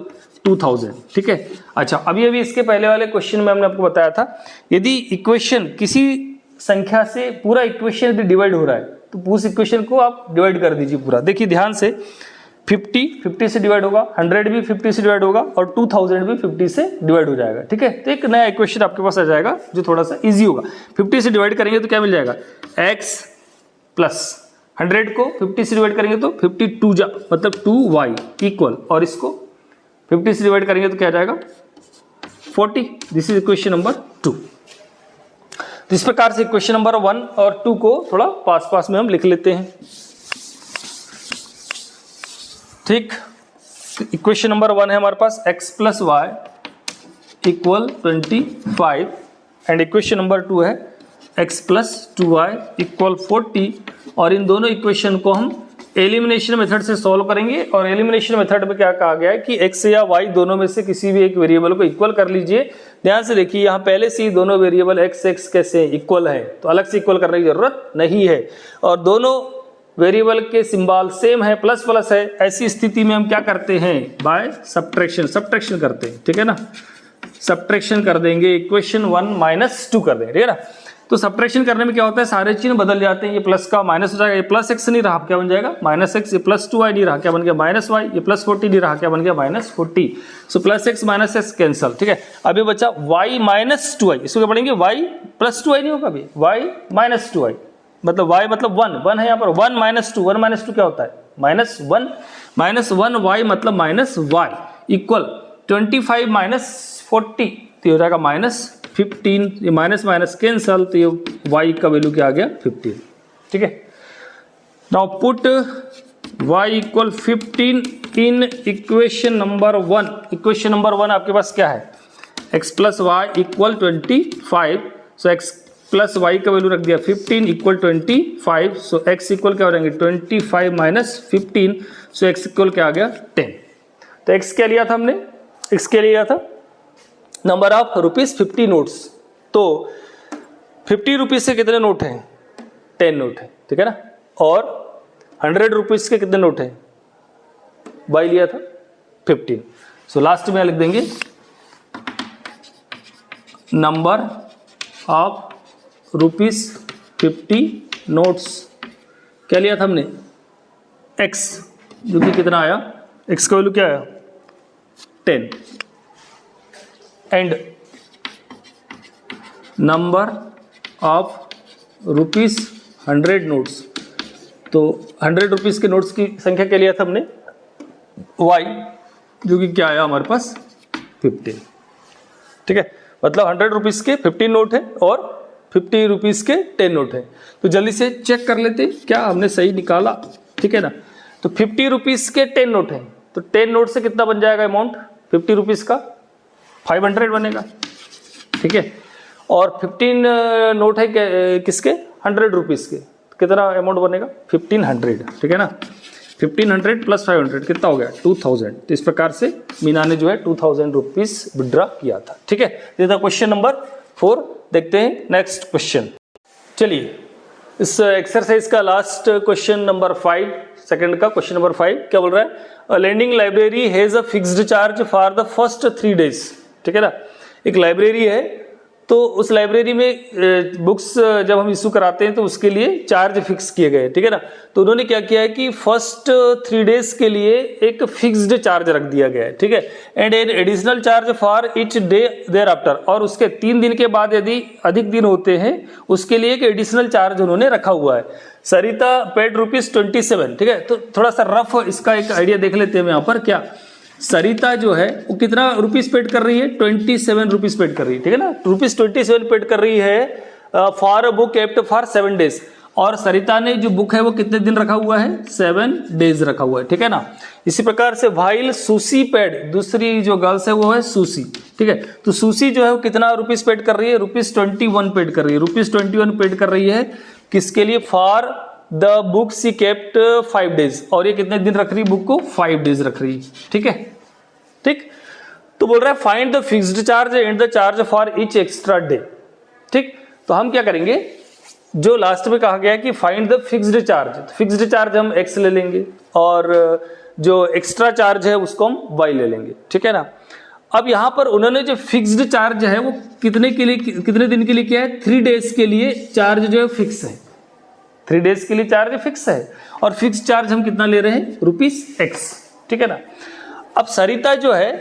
A: 2000, ठीक है। अच्छा, अभी इसके पहले वाले क्वेश्चन में हमने आपको बताया था यदि इक्वेशन किसी संख्या से पूरा इक्वेशन यदि डिवाइड हो रहा है तो उस इक्वेशन को आप डिवाइड कर दीजिए पूरा। देखिए ध्यान से 50 से डिवाइड होगा, 100 भी 50 से डिवाइड होगा और 2000 भी 50 से डिवाइड हो जाएगा, ठीक है। तो एक नया इक्वेशन आपके पास आ जाएगा जो थोड़ा सा इजी होगा। 50 से डिवाइड करेंगे तो क्या मिल जाएगा x प्लस 100 को 50 से डिवाइड करेंगे तो 52 जा मतलब 2y इक्वल, और इसको 50 से डिवाइड करेंगे तो क्या जाएगा 40। This is equation number 2। तो इस प्रकार से इक्वेशन नंबर 1 और 2 को थोड़ा पास में हम लिख लेते हैं, ठीक। इक्वेशन नंबर 1 है हमारे पास x plus y equal 25 and equation number 2 है x प्लस 2y इक्वल 40। और इन दोनों इक्वेशन को हम एलिमिनेशन मेथड से सॉल्व करेंगे, और एलिमिनेशन मेथड में क्या कहा गया है कि x या y दोनों में से किसी भी एक वेरिएबल को इक्वल कर लीजिए। ध्यान से देखिए यहाँ पहले से ही दोनों वेरिएबल x कैसे इक्वल है, तो अलग से इक्वल करने की जरूरत नहीं है, और दोनों वेरिएबल के सिंबल सेम है, प्लस प्लस है। ऐसी स्थिति में हम क्या करते हैं बाय सब्ट्रैक्शन करते हैं, ठीक है ना। सब्ट्रैक्शन कर देंगे, इक्वेशन 1 माइनस 2 कर देंगे, ठीक है ना। तो सब्ट्रैक्शन करने में क्या होता है सारे चिन्ह बदल जाते हैं, ये प्लस का माइनस हो जाएगा, ये प्लस x नहीं रहा क्या बन जाएगा माइनस x, ये प्लस 2y नहीं रहा क्या बन गया माइनस y, ये प्लस 40 नहीं रहा क्या बन गया minus 40। So plus x minus x cancel, ठीक है। अभी बचा y माइनस 2y, इसको क्या पढ़ेंगे y प्लस 2y नहीं होगा अभी, y माइनस 2y मतलब y मतलब 1 है यहाँ पर, 1 माइनस 2 क्या होता है माइनस 1 y मतलब माइनस y इक्वल 25 माइनस 40, तो हो जाएगा माइनस 15, ये माइनस माइनस कैंसल, तो ये y का वैल्यू क्या आ गया 15, ठीक है। Now put y equal 15 in equation number 1। Equation number 1 आपके पास क्या है x प्लस वाई इक्वल 25, सो x प्लस वाई का वैल्यू रख दिया 15 इक्वल 25, सो x इक्वल क्या हो जाएंगे 25 माइनस 15, सो x इक्वल क्या आ गया 10। तो x क्या लिया था हमने, x क्या लिया था नंबर ऑफ रुपीज 50 नोट्स, तो 50 रुपीज से कितने नोट हैं 10 नोट है, ठीक है ना। और 100 रुपीज के कितने नोट हैं बाई लिया था 15, सो लास्ट में लिख देंगे नंबर ऑफ रुपीज 50 नोट्स। क्या लिया था हमने x, जो कि कितना आया x का वैल्यू क्या आया 10, and number of rupees 100 notes, तो 100 रुपीज के नोट्स की संख्या क्या लिया था हमने y, जो कि क्या आया हमारे पास 15, ठीक है। मतलब 100 रुपीज के 15 नोट है और 50 रुपीज के 10 नोट है। तो जल्दी से चेक कर लेते क्या हमने सही निकाला, ठीक है ना। तो 50 रुपीज के 10 नोट है, तो 10 नोट से कितना बन जाएगा अमाउंट 50 रुपीज का 500 बनेगा, ठीक है। और 15 नोट है किसके, 100 रुपीज़ के, कितना अमाउंट बनेगा 1500, ठीक है ना। 1500 प्लस 500 कितना हो गया 2000। तो इस प्रकार से मीना ने जो है 2000 रुपीज़ विड्रॉ किया था, ठीक है। ये था क्वेश्चन नंबर 4। देखते हैं नेक्स्ट क्वेश्चन। चलिए इस एक्सरसाइज का लास्ट क्वेश्चन नंबर 5, सेकंड का क्वेश्चन नंबर 5 क्या बोल रहा है, lending library has a fixed charge for the first 3 days, ठीक है ना। एक लाइब्रेरी है, तो उस लाइब्रेरी में बुक्स जब हम इशू कराते हैं तो उसके लिए चार्ज फिक्स किए गए, ठीक है ना। तो उन्होंने क्या किया है कि फर्स्ट 3 days के लिए एक फिक्स्ड चार्ज रख दिया गया है, ठीक है। And an additional charge for each day thereafter, और उसके 3 दिन के बाद यदि अधिक दिन होते हैं उसके लिए एक एडिशनल चार्ज उन्होंने रखा हुआ है। सरिता पेड ₹27, ठीक है। तो थोड़ा सा रफ इसका एक आइडिया देख लेते हैं हम यहाँ पर। क्या सरिता जो है वो कितना रुपीस पेड कर रही है, 27 रुपीस पेड कर रही है, ठीक है ना। ₹27 पेड कर रही है for a book kept for 7 days। और सरिता ने जो बुक है वो कितने दिन रखा हुआ है, 7 days रखा हुआ है, ठीक है ना। इसी प्रकार से व्हाइल सुसी पेड, दूसरी जो गर्ल्स है वो है सुसी, ठीक है। तो सुसी जो है वो कितना रुपीस पेड कर रही है, ₹21 पेड कर रही है। ₹21 पेड कर रही है किसके लिए, for the book she kept 5 days। और ये कितने दिन रख रही है बुक को, 5 days रख रही है, ठीक है। ठीक, तो बोल रहा है find the fixed charge and the charge for each extra day, ठीक। तो हम क्या करेंगे, जो लास्ट में कहा गया है कि find the fixed charge, fixed charge हम x ले लेंगे और जो एक्स्ट्रा चार्ज है उसको हम y ले लेंगे, ठीक है ना। अब यहां पर उन्होंने जो फिक्स्ड चार्ज है वो कितने के लिए, कितने दिन के लिए किया है, 3 days के लिए चार्ज जो है फिक्स है, 3 days के लिए चार्ज फिक्स है। और फिक्स चार्ज हम कितना ले रहे हैं, ₹x, ठीक है ना। अब सरिता जो है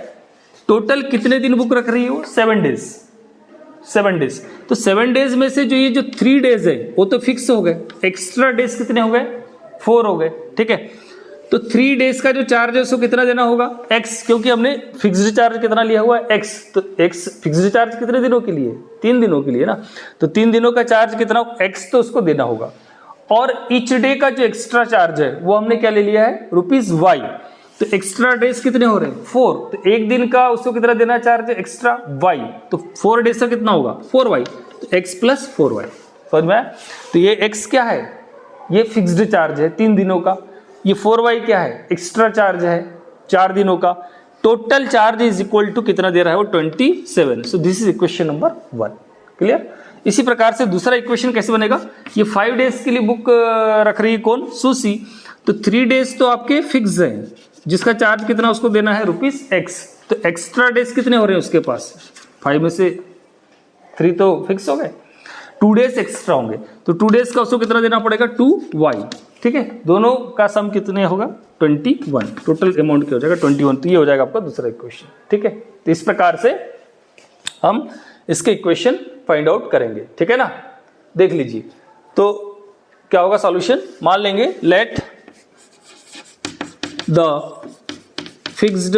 A: टोटल कितने दिन बुक रख रही है, 7 days, 7 days। तो 7 days में से जो ये जो 3 days है वो तो फिक्स हो गए, एक्स्ट्रा डेज कितने हो गए, 4 हो गए, ठीक है। तो 3 days का जो चार्ज है उसको कितना देना होगा, x, क्योंकि हमने फिक्स्ड चार्ज कितना लिया हुआ है, x। तो x फिक्स्ड चार्ज कितने दिनों के लिए, 3 दिनों के लिए ना। तो 3 दिनों का चार्ज कितना, x, तो उसको देना होगा। और ईच डे का जो एक्स्ट्रा चार्ज है वो हमने क्या ले लिया है, ₹y। तो एक्स्ट्रा डेज कितने हो रहे हैं, 4। तो एक दिन का उसको कितना देना चार्ज है, एक्स्ट्रा y। तो 4 days का कितना होगा, 4y। तो x प्लस 4y, समझ में आया। तो ये x क्या है, ये फिक्स्ड चार्ज है 3 दिनों का। ये 4y क्या है, एक्स्ट्रा चार्ज है 4 दिनों का। Total charge is equal to कितना दे रहा है वो, 27। So this is equation number 1, clear. इसी प्रकार से दूसरा इक्वेशन कैसे बनेगा, ये 5 days के लिए बुक रख रही है कौन, सुसी। तो 3 days तो आपके फिक्स है, जिसका चार्ज कितना उसको देना है ₹x। तो एक्स्ट्रा डेज कितने हो रहे हैं उसके पास, 5 में से 3 तो फिक्स हो गए, 2 days एक्स्ट्रा होंगे। तो 2 days का उसको कितना देना पड़ेगा, 2y, ठीक है। दोनों का सम कितने होगा, 21। टोटल अमाउंट क्या हो जाएगा, 21। तो ये हो जाएगा आपका दूसरा इक्वेशन, ठीक है। तो इस प्रकार से हम इसके इक्वेशन फाइंड आउट करेंगे, ठीक है ना। देख लीजिए तो क्या होगा सॉल्यूशन, मान लेंगे let the fixed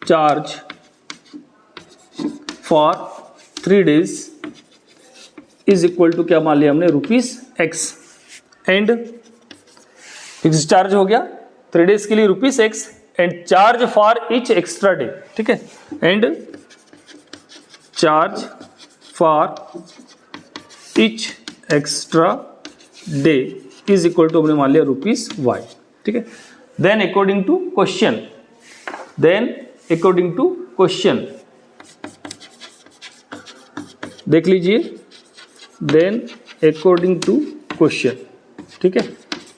A: charge for 3 days is equal to, क्या मान लिया हमने, ₹x। एंड फिक्स्ड चार्ज हो गया 3 days के लिए ₹x, and charge for each extra day, ठीक है। And charge for each extra day is equal to हमने मान लिया ₹y, ठीक है। देन अकॉर्डिंग टू क्वेश्चन, देख लीजिए, देन अकॉर्डिंग टू क्वेश्चन, ठीक है।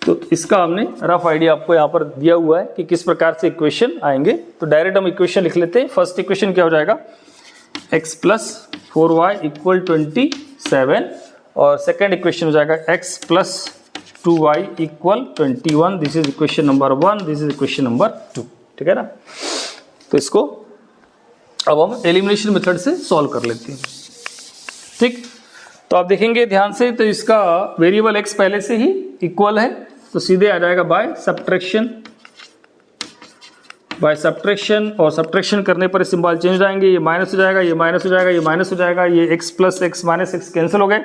A: तो इसका हमने रफ आइडिया आपको यहाँ पर दिया हुआ है कि किस प्रकार से इक्वेशन आएंगे। तो डायरेक्ट हम इक्वेशन लिख लेते हैं। फर्स्ट इक्वेशन क्या हो जाएगा, x प्लस 4y इक्वल 27, और सेकेंड इक्वेशन हो जाएगा x plus 2y equal 21। This is equation number 1, this is equation number 2, ठीक है ना। तो इसको अब हम एलिमिनेशन मेथड से सॉल्व कर लेते हैं, ठीक। तो आप देखेंगे ध्यान से, तो इसका वेरिएबल x पहले से ही इक्वल है, तो सीधे आ जाएगा बाय सब्ट्रैक्शन, और सब्ट्रैक्शन करने पर सिंबल चेंज हो जाएंगे, ये माइनस हो जाएगा, ये माइनस हो जाएगा, ये माइनस हो जाएगा, ये x plus x minus x cancel हो गए,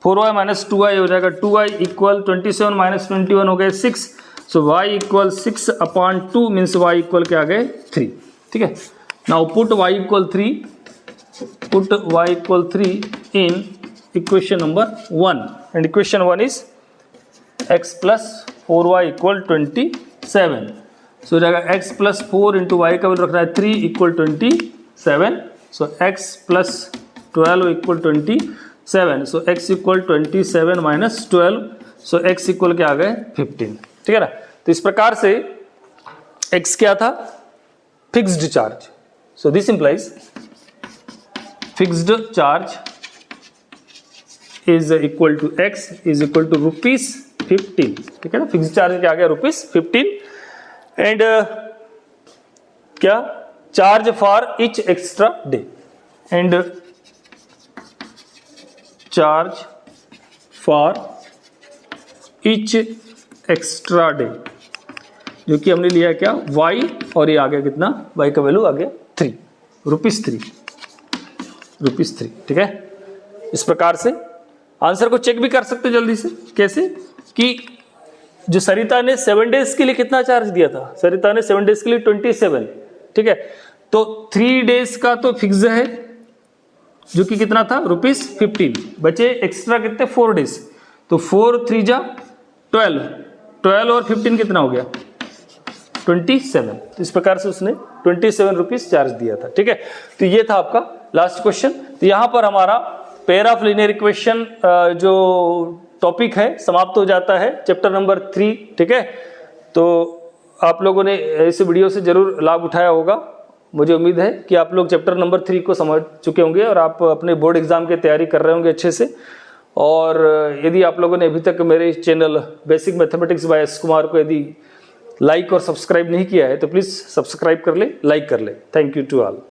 A: 4y माइनस 2y हो जाएगा 2y इक्वल 27 माइनस 21 हो गए 6। सो y equal 6/2 means y equal क्या आ गए 3, ठीक है। Now put y equal 3 put y equal 3 in equation number 1 and equation 1 is x plus 4y equal 27. So जाएगा x plus 4 into y का वैल्यू रखना है 3 equal 27. So x plus 12 equal 27. So x equal 27 minus 12. So x equal क्या आ गए 15. ठीक है ना. तो इस प्रकार से x क्या था, fixed charge. So this implies fixed charge is equal to x is equal to ₹15. ठीक है ना. फिक्स्ड चार्ज क्या आ गया ₹15 एंड क्या charge for each extra day and charge for each extra day जो कि हमने लिया क्या y और ये आ गया कितना y का वैल्यू आ गया ₹3. ठीक है. इस प्रकार से आंसर को चेक भी कर सकते जल्दी से. कैसे कि जो सरिता ने 7 डेज के लिए कितना चार्ज दिया था, सरिता ने 7 डेज के लिए 27. ठीक है. तो 3 डेज का तो फिक्स है जो कि कितना था ₹15. बचे एक्स्ट्रा कितने 4 डेज. तो 4 3 जा 12 और 15 कितना हो गया 27. तो इस प्रकार से उसने ₹27 चार्ज दिया था. ठीक है. तो ये था आपका लास्ट क्वेश्चन. तो यहां पर हमारा पेयर ऑफ लीनियर इक्वेशन जो टॉपिक है समाप्त हो जाता है, चैप्टर नंबर 3. ठीक है. तो आप लोगों ने इस वीडियो से जरूर लाभ उठाया होगा. मुझे उम्मीद है कि आप लोग चैप्टर नंबर 3 को समझ चुके होंगे और आप अपने बोर्ड एग्जाम की तैयारी कर रहे होंगे अच्छे से. और यदि आप लोगों ने अभी तक मेरे channel basic mathematics by S Kumar को यदि लाइक और सब्सक्राइब नहीं किया है तो प्लीज़ सब्सक्राइब कर ले, लाइक कर ले. Thank you to all.